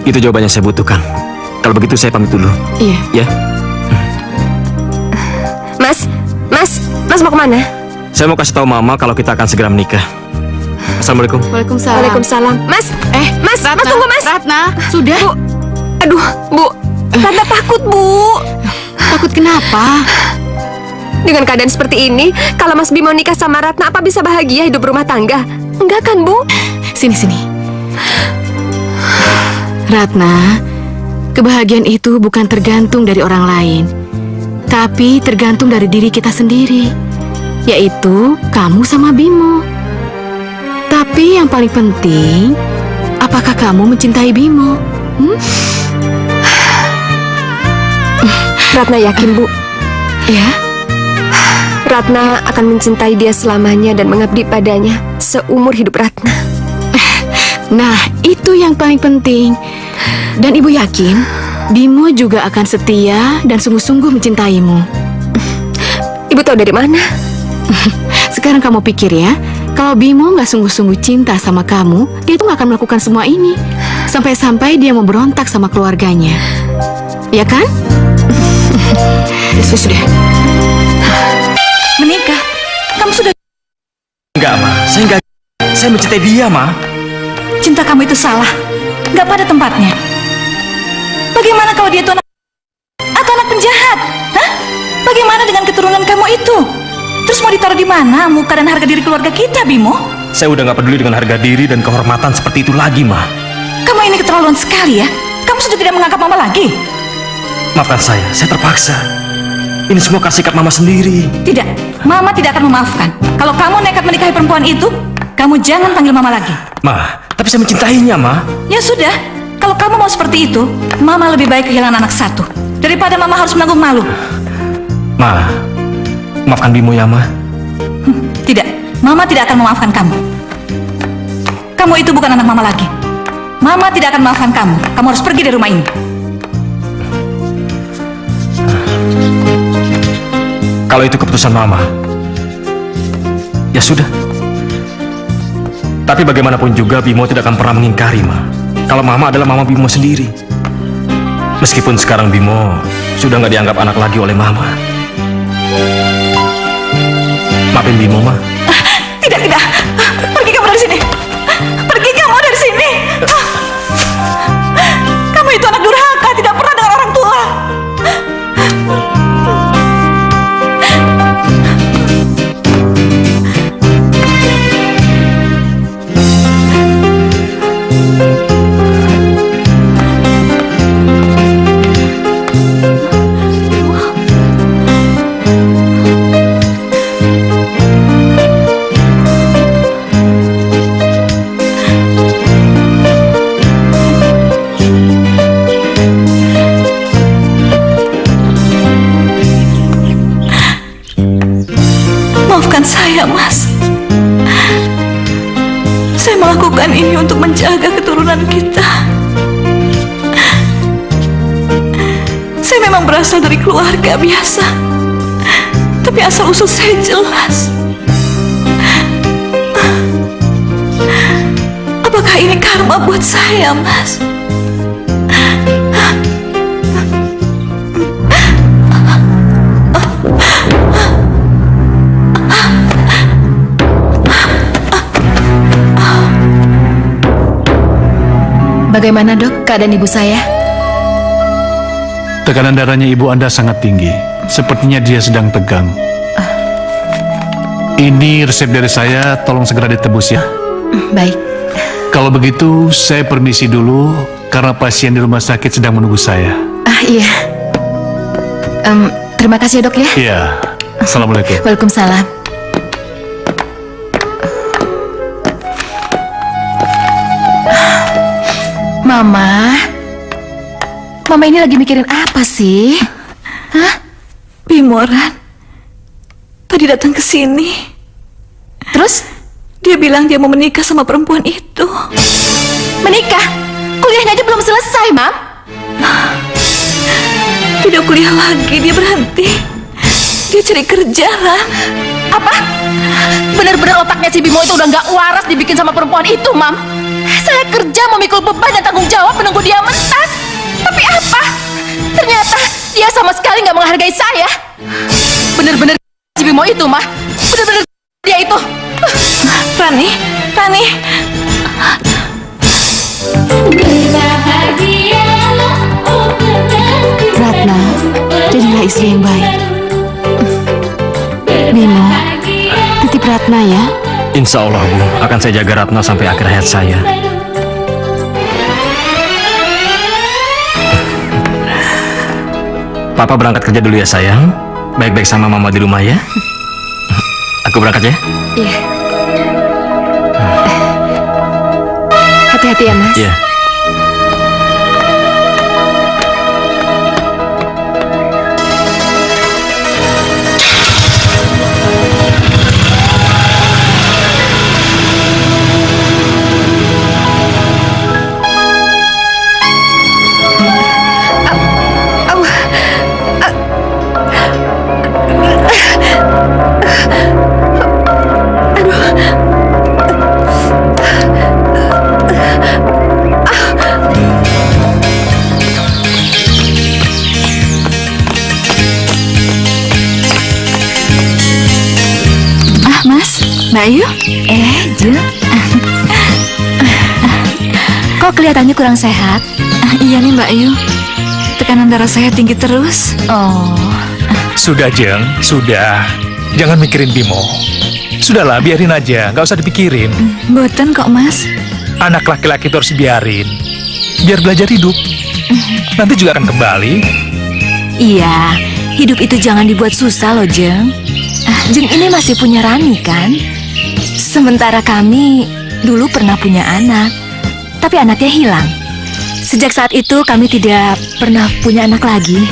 Itu jawabannya saya butuhkan. Kalau begitu saya pamit dulu.
Iya.
Ya.
Mas mau kemana?
Saya mau kasih tahu Mama kalau kita akan segera menikah. Assalamualaikum.
Waalaikumsalam.
Waalaikumsalam. Mas
Ratna,
tunggu Mas.
Ratna, sudah.
Bu, aduh, Bu. Ratna takut, Bu.
Takut kenapa?
Dengan keadaan seperti ini, kalau Mas Bimo nikah sama Ratna, apa bisa bahagia hidup rumah tangga? Enggak kan, Bu?
Sini. Ratna, kebahagiaan itu bukan tergantung dari orang lain, tapi tergantung dari diri kita sendiri, yaitu kamu sama Bimo. Tapi yang paling penting, apakah kamu mencintai Bimo?
Ratna yakin, Bu.
Ya?
Ratna akan mencintai dia selamanya dan mengabdi padanya seumur hidup Ratna.
Nah, itu yang paling penting. Dan ibu yakin Bimo juga akan setia dan sungguh-sungguh mencintaimu.
Ibu tahu dari mana?
Sekarang kamu pikir ya, kalau Bimo nggak sungguh-sungguh cinta sama kamu, dia tuh nggak akan melakukan semua ini. Sampai-sampai dia mau berontak sama keluarganya. Ya kan? Sudah.
Menikah? Kamu sudah...
Enggak, Ma. Saya mencintai dia, Ma.
Cinta kamu itu salah, nggak pada tempatnya. Bagaimana kalau dia itu anak atau anak penjahat? Hah? Bagaimana dengan keturunan kamu itu? Terus mau ditaruh di mana muka dan harga diri keluarga kita, Bimo?
Saya udah nggak peduli dengan harga diri dan kehormatan seperti itu lagi, Ma.
Kamu ini keterlaluan sekali ya. Kamu sudah tidak menganggap Mama lagi.
Maafkan saya terpaksa. Ini semua karena sikap Mama sendiri.
Tidak, Mama tidak akan memaafkan. Kalau kamu nekat menikahi perempuan itu, kamu jangan panggil Mama lagi.
Ma, tapi saya mencintainya, Ma.
Ya sudah, kalau kamu mau seperti itu, Mama lebih baik kehilangan anak satu daripada Mama harus menanggung malu.
Ma, maafkan Bimo ya, Ma.
Tidak, Mama tidak akan memaafkan kamu. Kamu itu bukan anak Mama lagi. Mama tidak akan memaafkan kamu. Kamu harus pergi dari rumah ini.
Kalau itu keputusan Mama, ya sudah. Tapi bagaimanapun juga Bimo tidak akan pernah mengingkari, Ma. Kalau Mama adalah Mama Bimo sendiri. Meskipun sekarang Bimo sudah nggak dianggap anak lagi oleh Mama. Maafin Bimo, Ma.
Tidak. Pergi kamu dari sini. Pergi kamu dari sini. Kamu itu anak durhaka, tidak pernah dengan orang tua. Maafkan saya, Mas. Saya melakukan ini untuk menjaga keturunan kita. Saya memang berasal dari keluarga biasa, tapi asal-usul saya jelas. Apakah ini karma buat saya, Mas?
Bagaimana, Dok, keadaan ibu saya?
Tekanan darahnya ibu Anda sangat tinggi. Sepertinya dia sedang tegang. Ini resep dari saya, tolong segera ditebus ya.
Baik.
Kalau begitu, saya permisi dulu karena pasien di rumah sakit sedang menunggu saya.
Iya. Terima kasih ya, Dok ya.
Iya. Assalamualaikum.
Waalaikumsalam. Mama ini lagi mikirin apa sih? Hah?
Bimoran tadi datang ke sini.
Terus?
Dia bilang dia mau menikah sama perempuan itu.
Menikah? Kuliahnya aja belum selesai, Mam.
Tidak kuliah lagi, dia berhenti. Dia cari kerja, Ran.
Apa? Bener-bener otaknya si Bimo itu udah nggak waras dibikin sama perempuan itu, Mam. Saya kerja memikul beban dan tanggung jawab menunggu dia mentas. Tapi apa? Ternyata dia sama sekali nggak menghargai saya. Bener-bener si Bimo itu, mah. Bener-bener dia itu.
Rani.
Ratna, jadilah istri yang baik. Bimo, titip Ratna ya.
Insya Allah, Bu, akan saya jaga Ratna sampai akhir hayat saya. Papa berangkat kerja dulu ya, sayang. Baik-baik sama Mama di rumah ya. Aku berangkat ya.
Iya. Hati-hati ya, Mas.
Iya.
Kelihatannya kurang sehat.
Iya nih Mbak Ayu. Tekanan darah saya tinggi terus.
Oh.
Sudah, Jeng. Sudah. Jangan mikirin Bimo. Sudahlah, biarin aja. Nggak usah dipikirin.
Boten kok, Mas.
Anak laki-laki itu harus biarin. Biar belajar hidup. Nanti juga akan kembali.
Iya, hidup itu jangan dibuat susah loh, Jeng. Jeng ini masih punya Rani kan? Sementara kami dulu pernah punya anak, tapi anaknya hilang. Sejak saat itu kami tidak pernah punya anak lagi.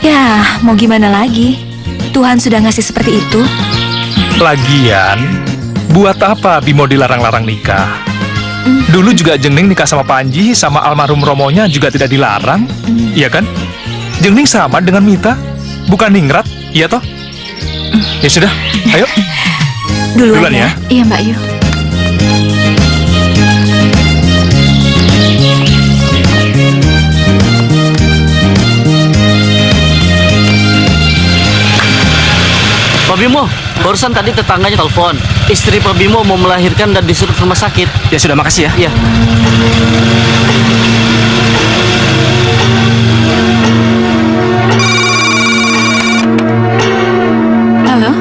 Ya, mau gimana lagi? Tuhan sudah ngasih seperti itu.
Lagian, buat apa Bimo dilarang-larang nikah? Dulu juga Jengning nikah sama Panji, sama almarhum Romonya juga tidak dilarang. Iya kan? Jengning sama dengan Mita, bukan ningrat, iya toh? Ya sudah, ayo.
Duluan ya.
Iya Mbak Ayu.
Pak Bimo, barusan tadi tetangganya telepon. Istri Pak Bimo mau melahirkan dan disuruh ke rumah sakit.
Ya sudah, makasih ya.
Iya.
Halo?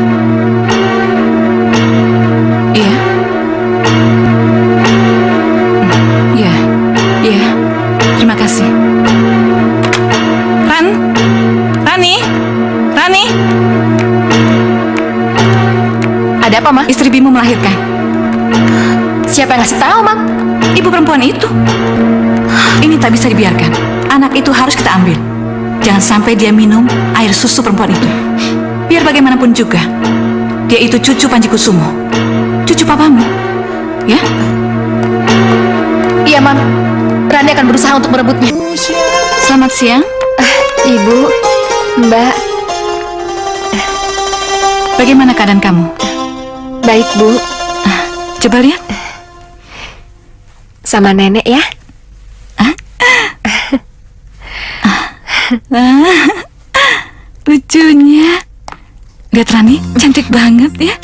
Iya? Iya, iya. Terima kasih. Rani?
Ada apa, Ma?
Istri Bimo melahirkan.
Siapa yang ngasih tahu, Mam?
Ibu perempuan itu. Ini tak bisa dibiarkan. Anak itu harus kita ambil. Jangan sampai dia minum air susu perempuan itu. Biar bagaimanapun juga, dia itu cucu Panji Kusumo. Cucu papamu. Ya?
Iya, Mam. Rani akan berusaha untuk merebutnya.
Selamat siang.
Ibu, Mbak.
Bagaimana keadaan kamu?
Baik, Bu.
Coba lihat.
Sama nenek ya.
Lucunya. Lihat Rani, cantik banget ya.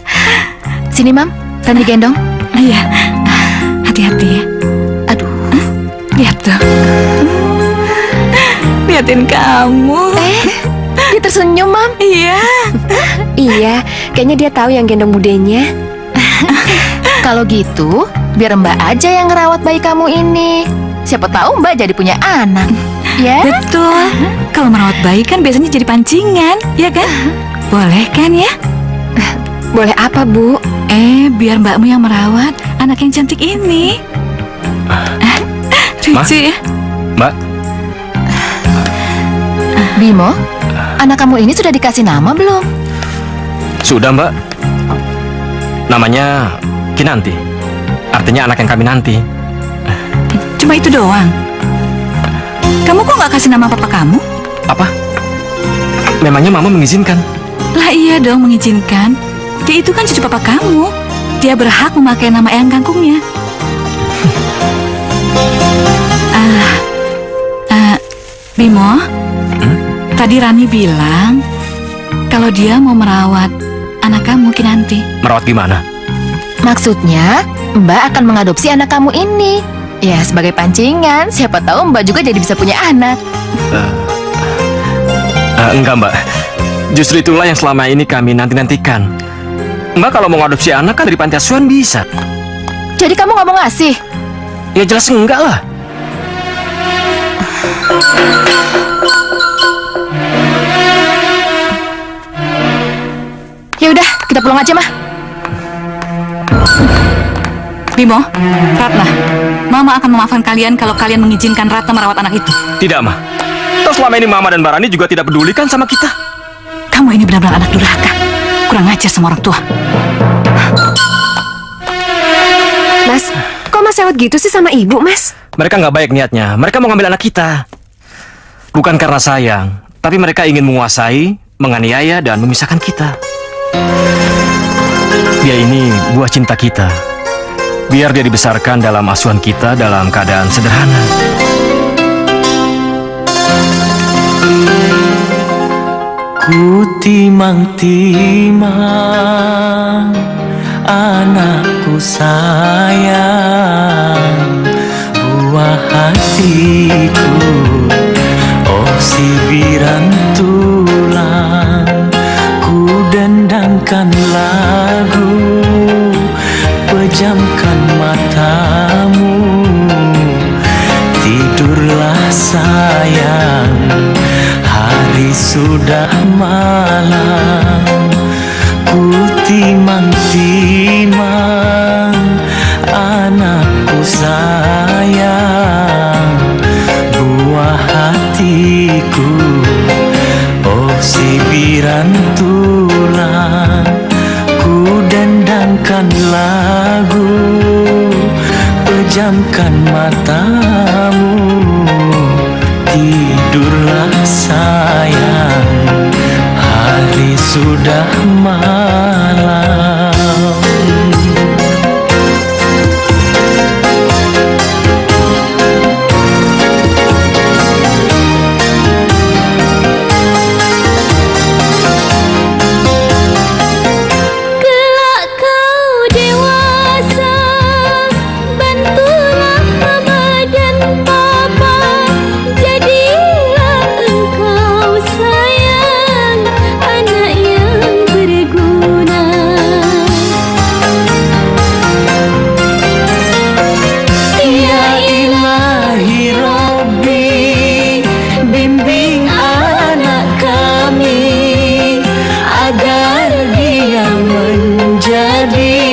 Sini, Mam. Rani gendong.
Iya. Hati-hati ya.
Aduh.
Lihat tuh. Liatin kamu.
Dia tersenyum, Mam.
Iya.
Iya, kayaknya dia tahu yang gendong budenya.
Kalau gitu, biar Mbak aja yang ngerawat bayi kamu ini. Siapa tahu Mbak jadi punya anak. Ya?
Betul. Kalau merawat bayi kan biasanya jadi pancingan, ya kan? Boleh kan ya?
Boleh apa, Bu?
Biar mbakmu yang merawat anak yang cantik ini. Lucu ya?
Mbak,
Bimo, anak kamu ini sudah dikasih nama belum?
sudah Mbak. Namanya Kinanti. Artinya anak yang kami nanti.
Cuma itu doang. Kamu kok nggak kasih nama papa kamu?
Apa? Memangnya Mama mengizinkan?
Lah iya dong mengizinkan. Dia itu kan cucu papa kamu. Dia berhak memakai nama eyang kangkungnya. Bimo, tadi Rani bilang kalau dia mau merawat anak kamu Kinanti.
Merawat gimana?
Maksudnya, Mbak akan mengadopsi anak kamu ini. Ya, sebagai pancingan, siapa tahu Mbak juga jadi bisa punya anak.
Enggak Mbak. Justru itulah yang selama ini kami nanti-nantikan. Mbak kalau mau ngadopsi anak kan dari panti asuhan bisa.
Jadi kamu nggak mau ngasih?
Ya jelas enggak lah.
Ya udah, kita pulang aja, Mah.
Bimo, Ratna, Mama akan memaafkan kalian kalau kalian mengizinkan Ratna merawat anak itu.
Tidak, Ma. Toh selama ini Mama dan Barani juga tidak pedulikan sama kita.
Kamu ini benar-benar anak durhaka. Kurang ajar sama orang tua.
Mas, kok Mas lewat gitu sih sama ibu, Mas?
Mereka nggak baik niatnya. Mereka mau ngambil anak kita. Bukan karena sayang, tapi mereka ingin menguasai, menganiaya, dan memisahkan kita. Dia ini buah cinta kita. Biar dia dibesarkan dalam asuhan kita dalam keadaan sederhana.
Ku timang-timang anakku sayang, buah hatiku. Oh sibiran tulang, ku dendangkan lagu, pejamkan matamu, tidurlah sayang, hari sudah malam. Ku timang-timang anakku sayang, buah hatiku. Oh sibiran tulang, ku dendangkan lagu, pejamkan matamu, tidurlah sayang, hari sudah malam.
Kelak kau dewasa, bantulah mama dan papa, jadilah engkau sayang, anak yang berguna.
Ya ilahi Rabbi, bimbing anak kami agar dia menjadi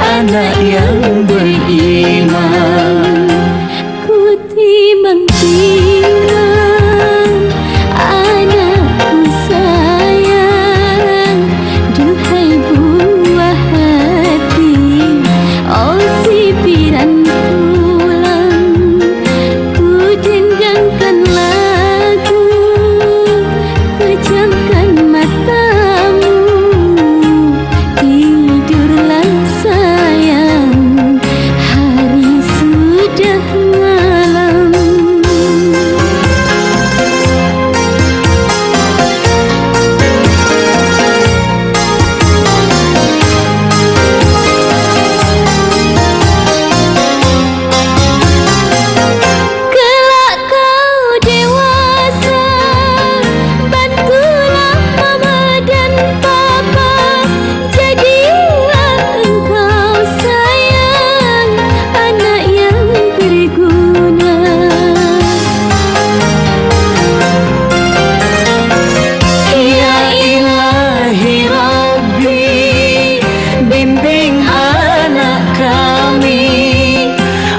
anak yang beriman.
Ku timang-timang anakku sayang, duhai buah hati, oh sibiran tulang, ku dendangkan lagu, pejamkan matamu, tidurlah sayang, hari sudah malam. Kelak kau dewasa, bantulah mama dan papa, jadilah engkau sayang, anak yang berguna.
Ya ilahi Rabbi, bimbing anak kami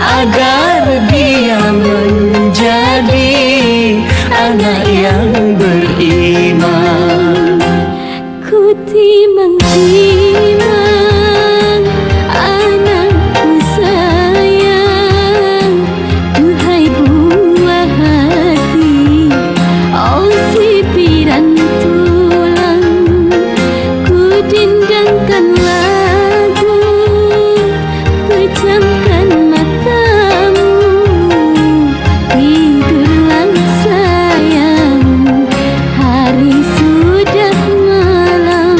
agar dia menjadi anak yang beriman.
Ku timang-timang anakku sayang, duhai buah hati, oh sibiran tulang, ku dendangkan lagu, pejamkan matamu, tidurlah sayang, hari sudah malam.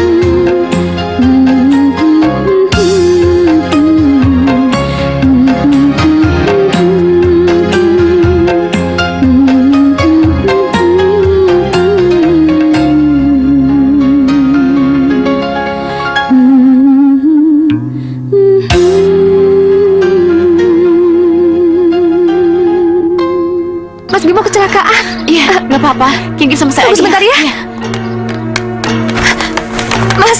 Mas Bimo kecelakaan.
Iya, nggak apa-apa. Kiki sama saya
Tunggu
aja.
sebentar ya. Mas,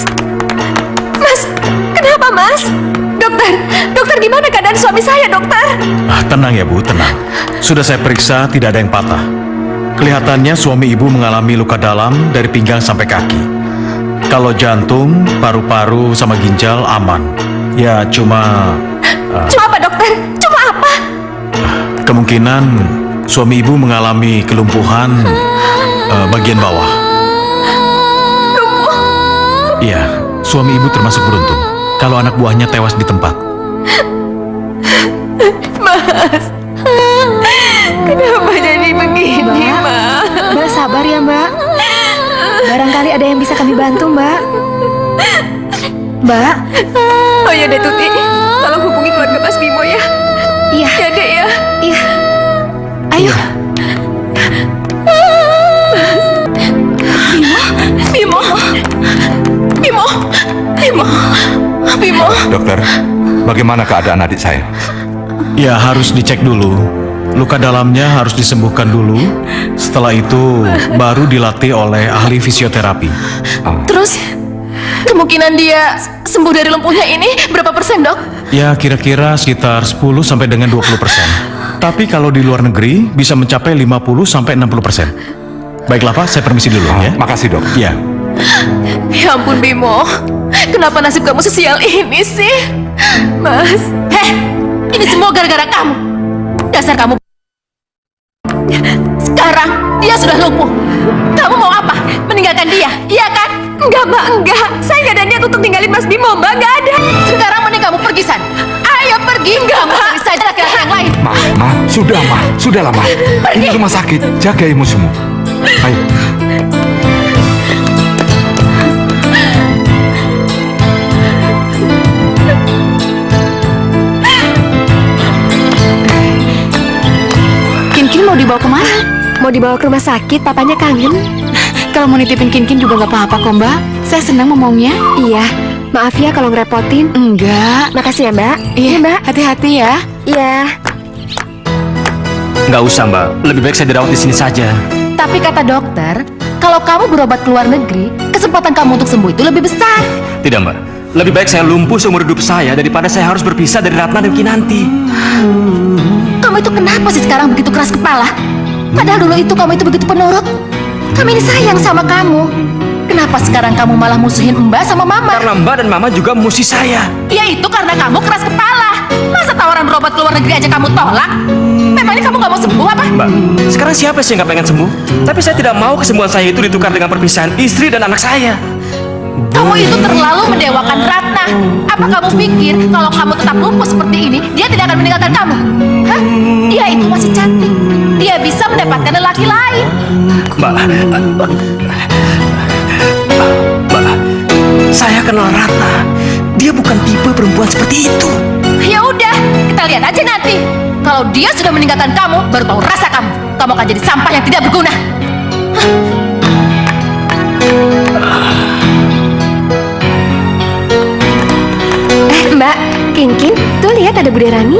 kenapa Mas? Dokter gimana keadaan suami saya, dokter?
Tenang ya Bu, tenang. Sudah saya periksa, tidak ada yang patah. Kelihatannya suami ibu mengalami luka dalam dari pinggang sampai kaki. Kalau jantung, paru-paru, sama ginjal aman. Ya cuma
Cuma apa, dokter? Cuma apa?
kemungkinan suami ibu mengalami kelumpuhan bagian bawah. Iya, suami ibu termasuk beruntung kalau anak buahnya tewas di tempat.
Mas, kenapa jadi begini, Mbak?
Mbak sabar ya, Mbak. Barangkali ada yang bisa kami bantu, Mbak. Mbak.
Oh ya deh Tuti, tolong hubungi keluarga Mas Bimo ya.
Iya.
Ya dek ya.
Iya.
Dokter, bagaimana keadaan adik saya?
Ya, harus dicek dulu. Luka dalamnya harus disembuhkan dulu. Setelah itu baru dilatih oleh ahli fisioterapi.
Terus, kemungkinan dia sembuh dari lumpuhnya ini berapa persen, Dok?
Ya, kira-kira sekitar 10 sampai dengan 20%. Tapi kalau di luar negeri bisa mencapai 50 sampai 60%. Baiklah Pak, saya permisi dulu ya.
Makasih Dok.
Ya.
Ya ampun Bimo, kenapa nasib kamu sesial ini sih? Mas, ini semua gara-gara kamu. Dasar kamu. Sekarang dia sudah lumpuh. Kamu mau apa? Meninggalkan dia, iya kan?
Enggak, Mbak, enggak. Saya nggak ada niat untuk tinggalin Mas Bimo, Mbak, nggak ada.
Sekarang mending kamu pergi, San. Ayo pergi, enggak, Mbak. Cari saja laki-laki yang lain.
Sudahlah, Ma. Ini rumah sakit, jaga emosimu. Ayo.
Kinkin mau dibawa kemana?
Mau dibawa ke rumah sakit, papanya kangen.
Kalau mau nitipin Kinkin juga nggak apa-apa kok, Mbak. Saya senang ngomongnya.
Iya, maaf ya kalau ngerepotin.
Enggak.
Makasih ya, Mbak.
Iya, Mbak. Hati-hati ya.
Iya.
Nggak usah, Mbak. Lebih baik saya dirawat di sini saja.
Tapi kata dokter, kalau kamu berobat ke luar negeri, kesempatan kamu untuk sembuh itu lebih besar.
Tidak, Mbak. Lebih baik saya lumpuh seumur hidup saya daripada saya harus berpisah dari Ratna dan Kinanti.
Kamu itu kenapa sih sekarang begitu keras kepala? Padahal dulu itu kamu itu begitu penurut. Kami ini sayang sama kamu. Kenapa sekarang kamu malah musuhin Mbak sama Mama?
Karena Mbak dan Mama juga musuh saya.
Ya itu karena kamu keras kepala. Masa tawaran berobat ke luar negeri aja kamu tolak? Memangnya kamu gak mau sembuh apa?
Mbak, sekarang siapa sih yang gak pengen sembuh? Tapi saya tidak mau kesembuhan saya itu ditukar dengan perpisahan istri dan anak saya.
Kamu itu terlalu mendewakan Ratna. Apa kamu pikir kalau kamu tetap lumpuh seperti ini, dia tidak akan meninggalkan kamu? Hah? Dia itu masih cantik. Dia bisa mendapatkan lelaki lain.
Mbak, saya kenal Ratna. Dia bukan tipe perempuan seperti itu.
Ya udah, kita lihat aja nanti. Kalau dia sudah meninggalkan kamu, baru tahu rasa kamu. Kamu akan jadi sampah yang tidak berguna.
Mbak, Kinkin, tuh lihat ada Bude Rani.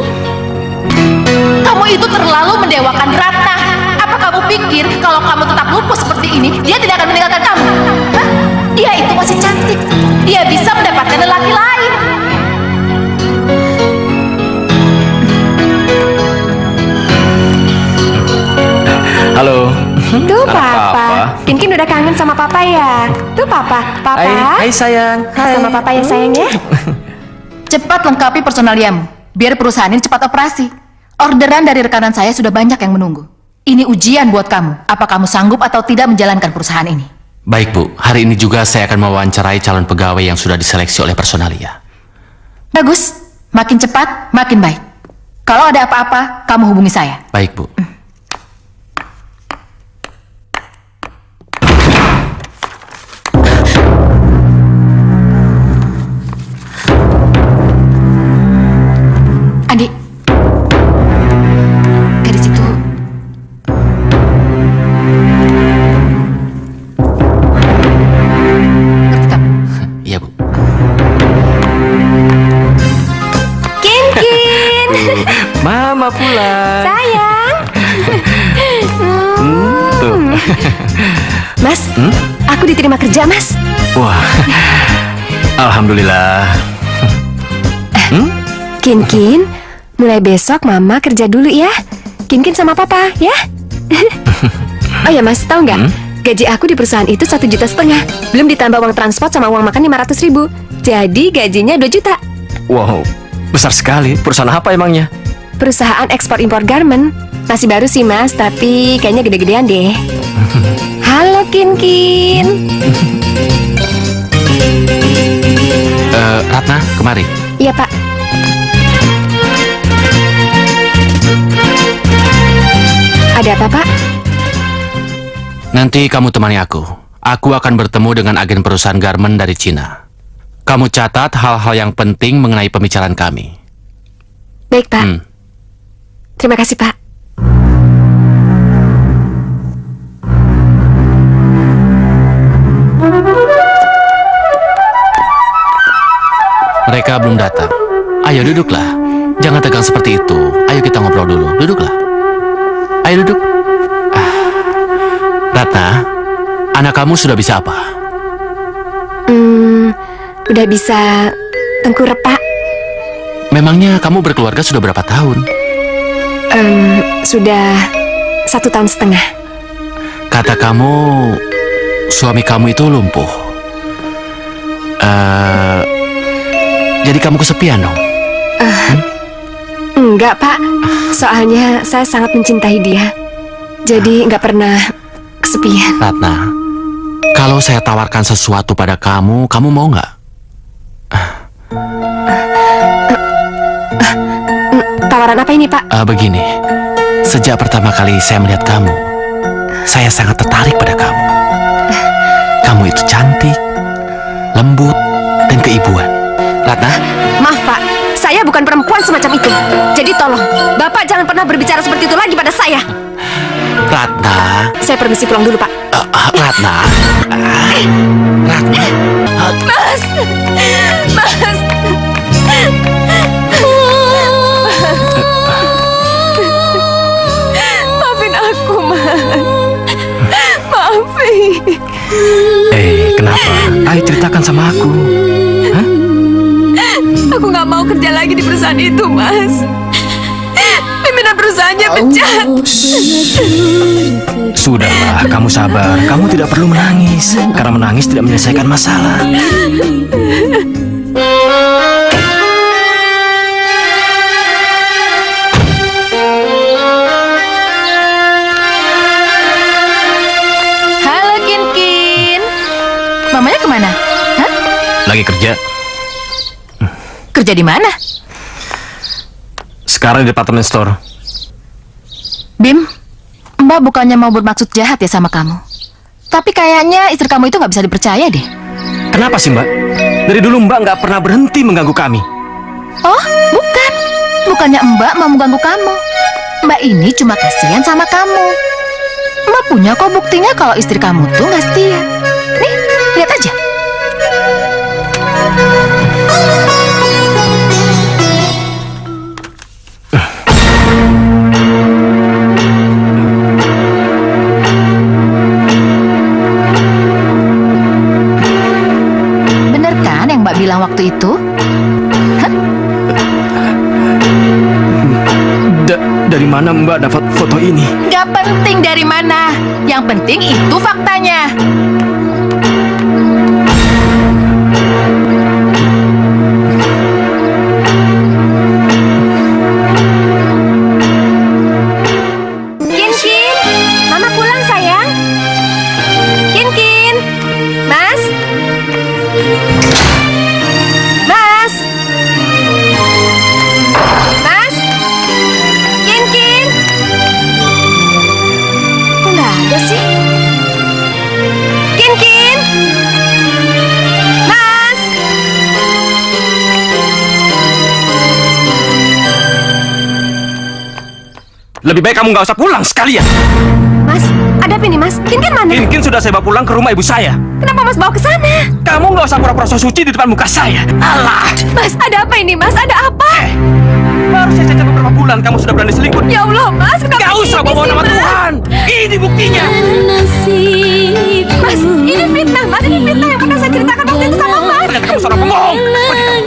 Kamu itu terlalu mendewakan Ratna. Apa kamu pikir kalau kamu tetap lumpuh seperti ini, dia tidak akan meninggalkan kamu? Hah? Dia itu masih cantik. Dia bisa mendapatkan lelaki lain.
Halo.
Tuh Papa. Kinkin udah kangen sama Papa ya. Tuh Papa. Papa.
Hai sayang.
Sama Papa ya sayang ya.
Cepat lengkapi personaliamu, biar perusahaan ini cepat operasi. Orderan dari rekanan saya sudah banyak yang menunggu. Ini ujian buat kamu. Apa kamu sanggup atau tidak menjalankan perusahaan ini?
Baik Bu, hari ini juga saya akan mewawancarai calon pegawai yang sudah diseleksi oleh personalia.
Bagus, makin cepat, makin baik. Kalau ada apa-apa, kamu hubungi saya.
Baik Bu.
Andi, gadis itu. Ngerti kamu?
Iya Bu.
Kinkin.
Mama pulang.
Sayang.
Tuh.
Mas, aku diterima kerja Mas.
Wah. Alhamdulillah.
Kinkin, mulai besok Mama kerja dulu ya. Kinkin sama Papa ya. Oh ya Mas, tahu nggak? Gaji aku di perusahaan itu 1,5 juta. Belum ditambah uang transport sama uang makan 500.000. Jadi gajinya 2 juta.
Wow, besar sekali. Perusahaan apa emangnya?
Perusahaan ekspor impor garment. Masih baru sih Mas, tapi kayaknya gede-gedean deh. Halo Kinkin.
Ratna, kemari.
Iya Pak. Ada apa Pak?
Nanti kamu temani aku. Aku akan bertemu dengan agen perusahaan garment dari Cina. Kamu catat hal-hal yang penting mengenai pembicaraan kami.
Baik Pak. Terima kasih Pak.
Mereka belum datang. Ayo duduklah. Jangan tegang seperti itu. Ayo kita ngobrol dulu. Duduklah. Ayo duduk. Ratna, anak kamu sudah bisa apa?
Udah bisa tengkurap, Pak.
Memangnya kamu berkeluarga sudah berapa tahun?
Sudah 1,5 tahun.
Kata kamu, suami kamu itu lumpuh. Jadi kamu kesepian dong?
Enggak, Pak. Soalnya saya sangat mencintai dia. Jadi nggak pernah kesepian.
Ratna, kalau saya tawarkan sesuatu pada kamu, kamu mau nggak?
Tawaran apa ini, Pak?
Begini, sejak pertama kali saya melihat kamu, saya sangat tertarik pada kamu. Kamu itu cantik, lembut, dan keibuan. Ratna?
Maaf, Pak. Saya bukan perempuan semacam itu. Jadi tolong, Bapak jangan pernah berbicara seperti itu lagi pada saya.
Ratna.
Saya permisi pulang dulu, Pak.
Ratna. Ratna.
Mas! Mas! Maafin aku, Mas. Maafin.
Kenapa? Ayo ceritakan sama aku. Hah?
Aku nggak mau kerja lagi di perusahaan itu, Mas. Pimpinan perusahaannya pecat.
Sudahlah, kamu sabar. Kamu tidak perlu menangis. Karena menangis tidak menyelesaikan masalah.
Halo, Kin. Mamanya kemana? Hah?
Lagi kerja.
Kerja di mana?
Sekarang di department store.
Bim, Mbak bukannya mau bermaksud jahat ya sama kamu. Tapi kayaknya istri kamu itu nggak bisa dipercaya deh.
Kenapa sih, Mbak? Dari dulu Mbak nggak pernah berhenti mengganggu kami.
Oh, bukan. Bukannya Mbak mau mengganggu kamu. Mbak ini cuma kasihan sama kamu. Mbak punya kok buktinya kalau istri kamu tuh nggak setia. Nih, lihat aja. Bener kan yang Mbak bilang waktu itu? Hah?
Dari mana Mbak dapat foto ini?
Gak penting dari mana. Yang penting itu faktanya.
Kin, Mama pulang, sayang. Kin, Mas. Mas. Mas. Kin. Kok nggak ada sih? Kin. Mas.
Lebih baik kamu nggak usah pulang sekalian.
Mas, ada apa ini, Mas? Kin mana?
Kin sudah saya bawa pulang ke rumah ibu saya.
Kenapa Mas bawa ke sana?
Kamu nggak usah pura-pura so suci di depan muka saya. Alah.
Mas, ada apa ini, Mas? Ada apa?
Baru saja beberapa bulan kamu sudah berani selingkuh.
Ya Allah, Mas, kenapa
Gak usah
ini
bawa
sih,
nama
Mas?
Tuhan. Ini buktinya.
Mas, ini fitnah, Mas. Ini fitnah yang pernah saya ceritakan waktu itu sama Mas.
Ternyata kamu seorang pembohong.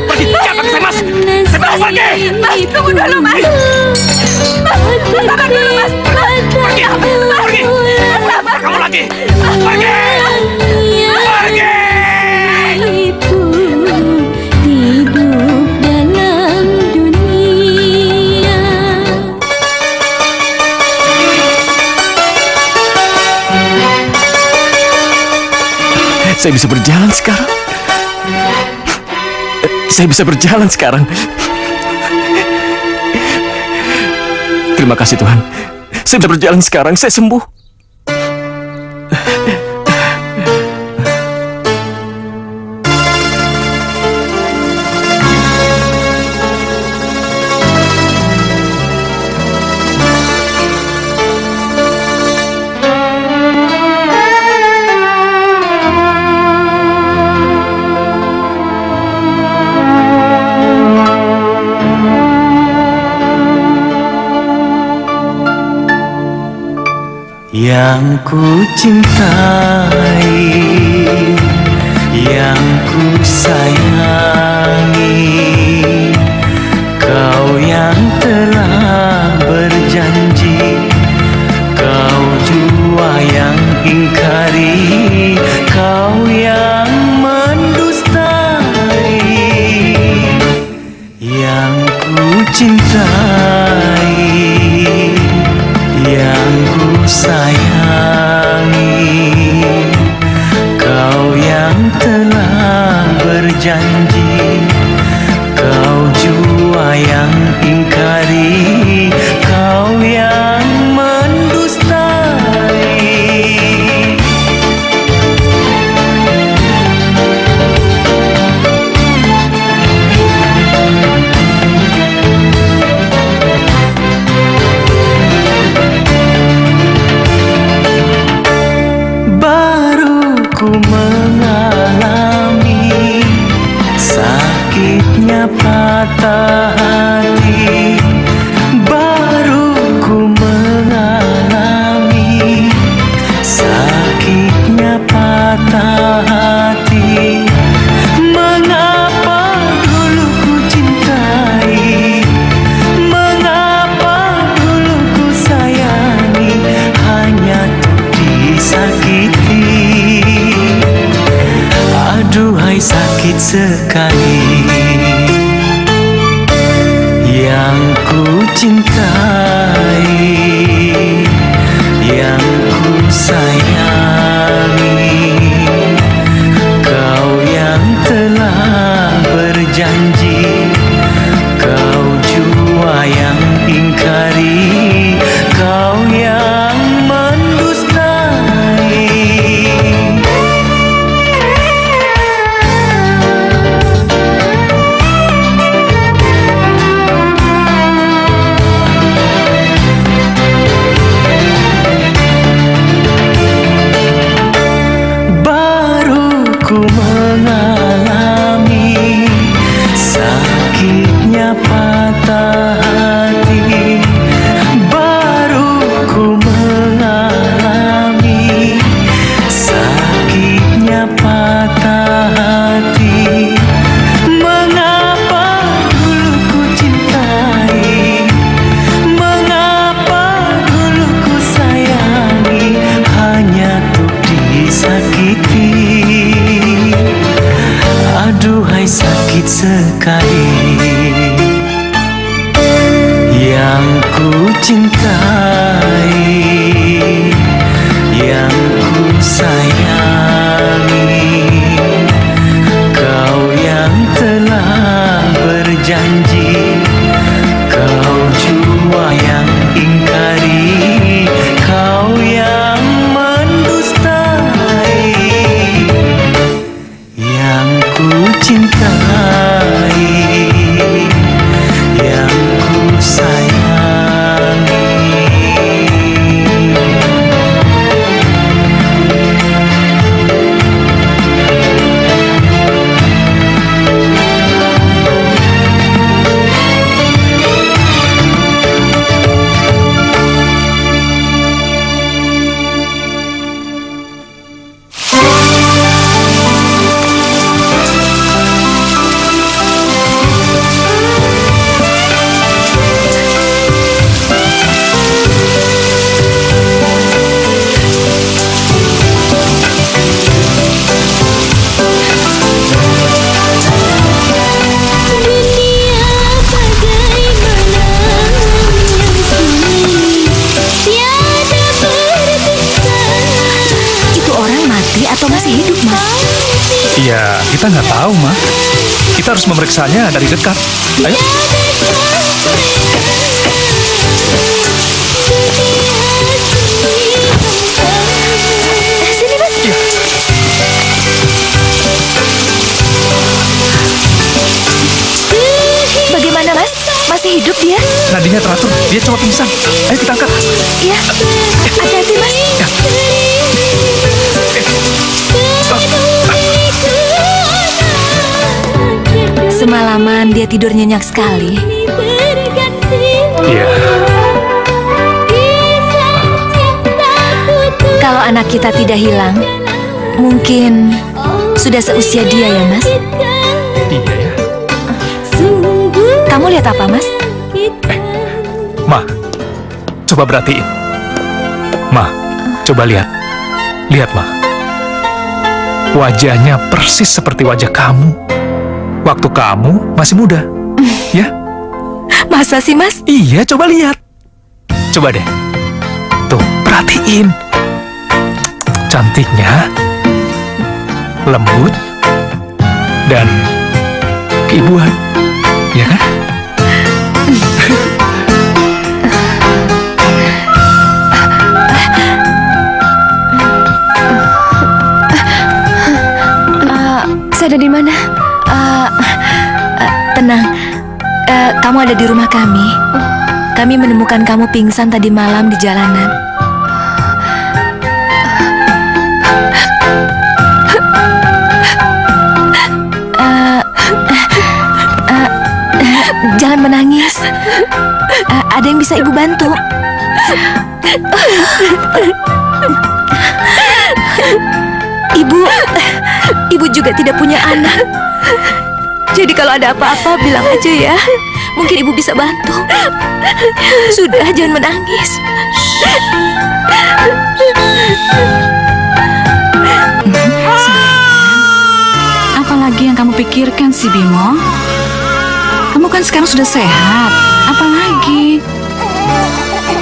Pergi. Jangan pakai saya, Mas. Saya mau pergi.
Mas, tunggu dulu, Mas. Mas, sabar dulu, Mas.
Pergi.
Sabar.
Kamu lagi. Pergi. Saya bisa berjalan sekarang. Saya bisa berjalan sekarang. Terima kasih Tuhan. Saya bisa berjalan sekarang. Saya sembuh.
yang ku cintai, yang ku sayangi, kau yang telah berjanji, kau jua yang ingkari, kau yang mendustai, yang ku cintai, yang ku sayangi, kau yang telah berjanji, kau jua yang ingkari, kau yang mendustai. Baru ku mengalami sakitnya patah hati, baru ku mengalami sakitnya patah hati. Mengapa dulu ku cintai, mengapa dulu ku sayangi, hanya untuk disakiti. Aduhai sakit sekali, yang ku cintai, yang ku sayangi, kau yang telah berjanji, kau jua yang ingkari, kau yang mendustai. Baru ku mengalami sakitnya patah hati, baru ku mengalami sakitnya patah hati. Mengapa dulu ku cintai, mengapa dulu ku sayangi, hanya untuk disakiti. Aduhai sakit sekali, yang ku cintai, yang ku sayangi, kau yang telah berjanji, kau jua yang ingkari, kau yang mendustai, yang ku cintai, yang ku sayangi.
Atau masih hidup, Mas?
Iya, kita nggak tahu, Ma. Kita harus memeriksanya dari dekat. Ayo.
Sini, Mas.
Iya.
Bagaimana, Mas? Masih hidup dia?
Nadinya teratur, dia cuma pingsan. Ayo kita angkat.
Iya. Hati-hati, Mas.
Ya.
Semalaman dia tidur nyenyak sekali.
Iya.
anak kita tidak hilang, mungkin sudah seusia dia ya, Mas?
Iya ya.
Kamu lihat apa, Mas?
Ma, coba perhatiin. Ma, coba lihat. Lihat, Ma. Wajahnya persis seperti wajah kamu waktu kamu masih muda. Ya?
Masa sih, Mas?
Iya, coba lihat. Coba deh. Tuh, perhatiin. Cantiknya, lembut, dan keibuan. Ya kan?
Saya ada di mana? Tenang, kamu ada di rumah kami. Kami menemukan kamu pingsan tadi malam di jalanan. Jangan menangis. Ada yang bisa ibu bantu. Ibu juga tidak punya anak. Jadi kalau ada apa-apa bilang aja ya. Mungkin ibu bisa bantu. Sudah, jangan menangis.
Apalagi yang kamu pikirkan sih, Bimo? Kamu kan sekarang sudah sehat. Apalagi?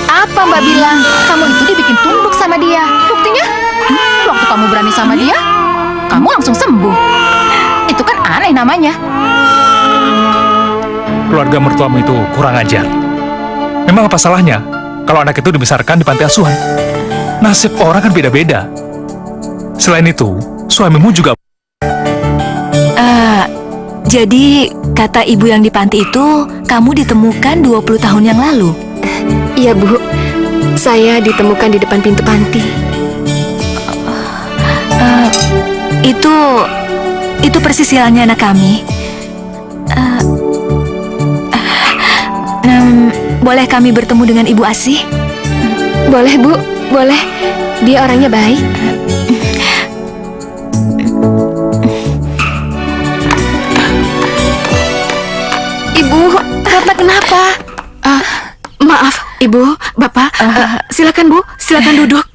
Apa Mbak bilang? Kamu itu dibikin tunduk sama dia. Buktinya? Waktu kamu berani sama dia, kamu langsung sembuh. Itu kan aneh namanya.
Keluarga mertuamu itu kurang ajar. Memang apa salahnya kalau anak itu dibesarkan di panti asuhan? Nasib orang kan beda-beda. Selain itu, suamimu juga...
Jadi, kata ibu yang di panti itu, kamu ditemukan 20 tahun yang lalu?
Iya, Bu. Saya ditemukan di depan pintu panti.
Itu persis hilangnya anak kami. Boleh kami bertemu dengan Ibu Asih?
Boleh, Bu. Boleh. Dia orangnya baik.
Ibu, Ratna kenapa? Maaf, Ibu, Bapak. Silakan Bu, silakan duduk.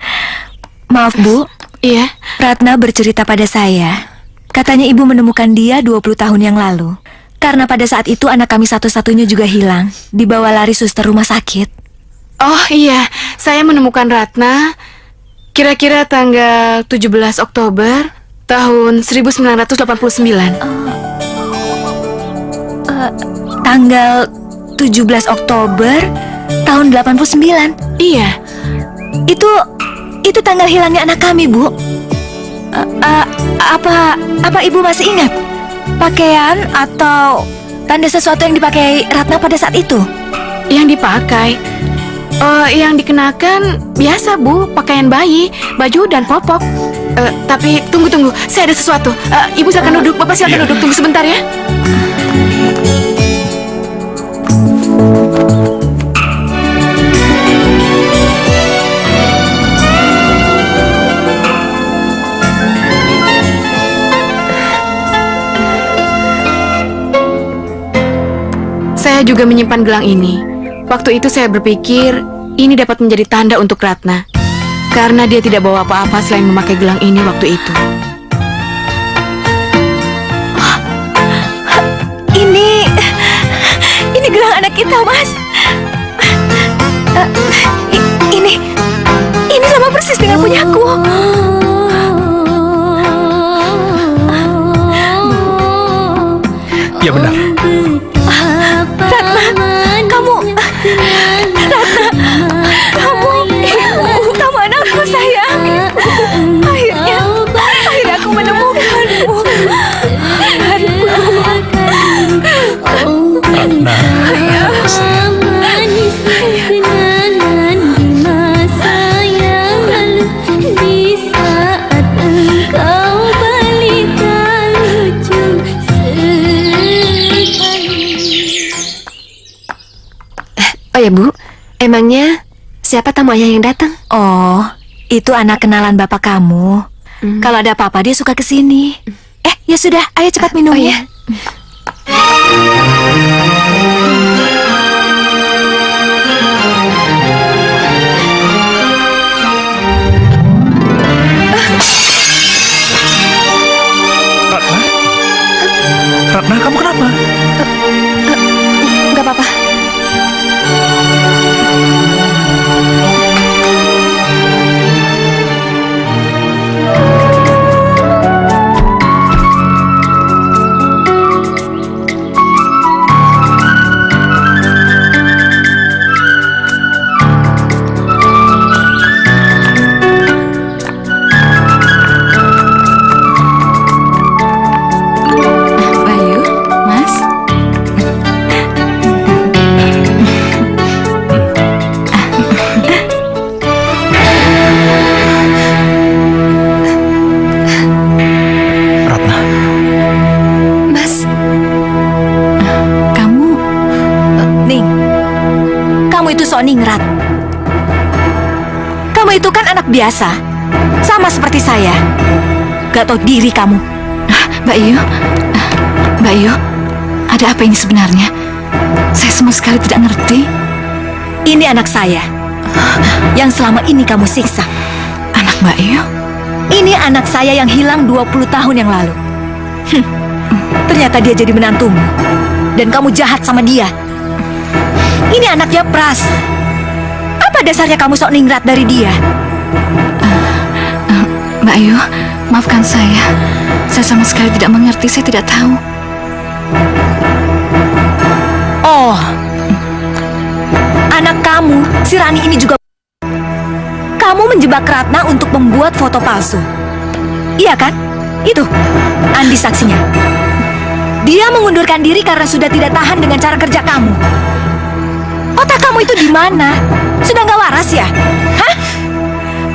Maaf, Bu.
Iya.
Ratna bercerita pada saya. Katanya ibu menemukan dia 20 tahun yang lalu. Karena pada saat itu anak kami satu-satunya juga hilang. Dibawa lari suster rumah sakit.
Oh iya, saya menemukan Ratna kira-kira tanggal 17 Oktober tahun 1989.
Tanggal 17 Oktober tahun 89.
Iya.
Itu tanggal hilangnya anak kami, Bu. Apa ibu masih ingat pakaian atau tanda sesuatu yang dipakai Ratna pada saat itu?
Yang dipakai? Yang dikenakan biasa, Bu, pakaian bayi, baju dan popok. Tapi tunggu, saya ada sesuatu. Ibu silakan duduk, Bapak silakan duduk. Tunggu sebentar ya. Saya juga menyimpan gelang ini. Waktu itu saya berpikir ini dapat menjadi tanda untuk Ratna. Karena dia tidak bawa apa-apa selain memakai gelang ini waktu itu.
Ini gelang anak kita, Mas. Ini sama persis dengan punyaku.
Ya benar.
Kamu anakku sayang. Akhirnya aku menemukanmu.
Ratna.
Oh ya, Bu. Emangnya siapa tamu ayah yang datang?
Oh, Itu anak kenalan bapak kamu. Kalau ada apa-apa dia suka kesini. Ya sudah, ayo cepat minum ya.
Ratna, kamu kenapa?
Gak apa-apa.
Bayu, Mas.
Ratna,
Mas,
Kamu
Ning, kamu itu sok ningrat. Kamu itu kan anak biasa, sama seperti saya. Gak tahu diri kamu.
Mbak Yu, ada apa ini sebenarnya? Saya sama sekali tidak ngerti.
Ini anak saya yang selama ini kamu siksa.
Anak Mbak Yu?
Ini anak saya yang hilang 20 tahun yang lalu. Ternyata dia jadi menantumu. Dan kamu jahat sama dia. Ini anaknya Pras. Apa dasarnya kamu sok ningrat dari dia?
Mbak Yu, maafkan saya. Saya sama sekali tidak mengerti, saya tidak tahu.
Oh, anak kamu, si Rani ini juga. Kamu menjebak Ratna untuk membuat foto palsu. Iya kan? Itu, Andi saksinya. Dia mengundurkan diri karena sudah tidak tahan dengan cara kerja kamu. Otak kamu itu di mana? Sudah nggak waras ya? Hah?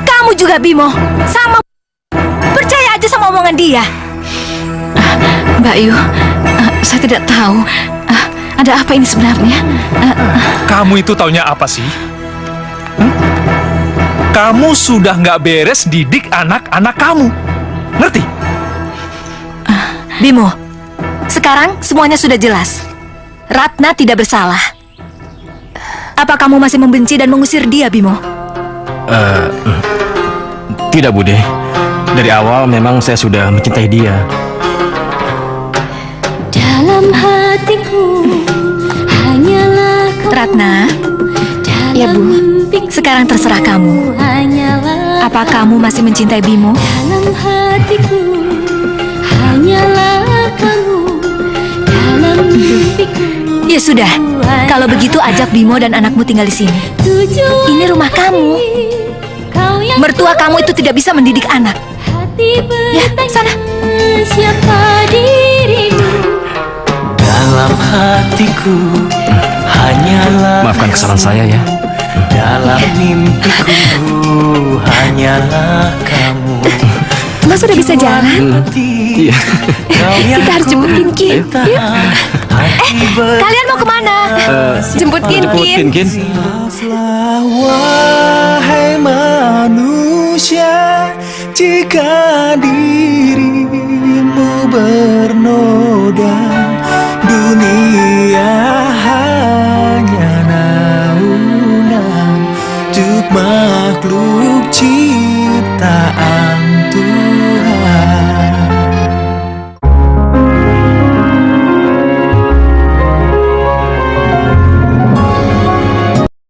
Kamu juga Bimo, sama. Percaya aja sama omongan dia.
Mbak Yu, saya tidak tahu. Ada apa ini sebenarnya?
Kamu itu taunya apa sih? Kamu sudah nggak beres didik anak-anak kamu. Ngerti?
Bimo, sekarang semuanya sudah jelas. Ratna tidak bersalah. Apa kamu masih membenci dan mengusir dia, Bimo?
Tidak, Bude. Dari awal memang saya sudah mencintai dia.
Dalam hatiku hanyalah kau.
Ratna. Ya, Bu. Sekarang terserah kamu. Apa kamu masih mencintai Bimo?
Dalam hatiku hanyalah kamu. Dalam mimpiku.
Ya sudah. Kalau begitu ajak Bimo dan anakmu tinggal di sini. Ini rumah kamu. Mertua kamu itu tidak bisa mendidik anak. Ya, sana.
Siapa dirimu?
Dalam hatiku hanyalah
Maafkan kesalahan saya ya.
dalam mimpiku hanyalah kamu.
Mas sudah bisa jalan.
Iya.
Kita harus jemput Kinkin. Yuk. Kalian mau kemana? Jemput Kinkin.
Wahai manusia, jika dirimu bernoda, dunia hanya naungan untuk makhluk jiwa.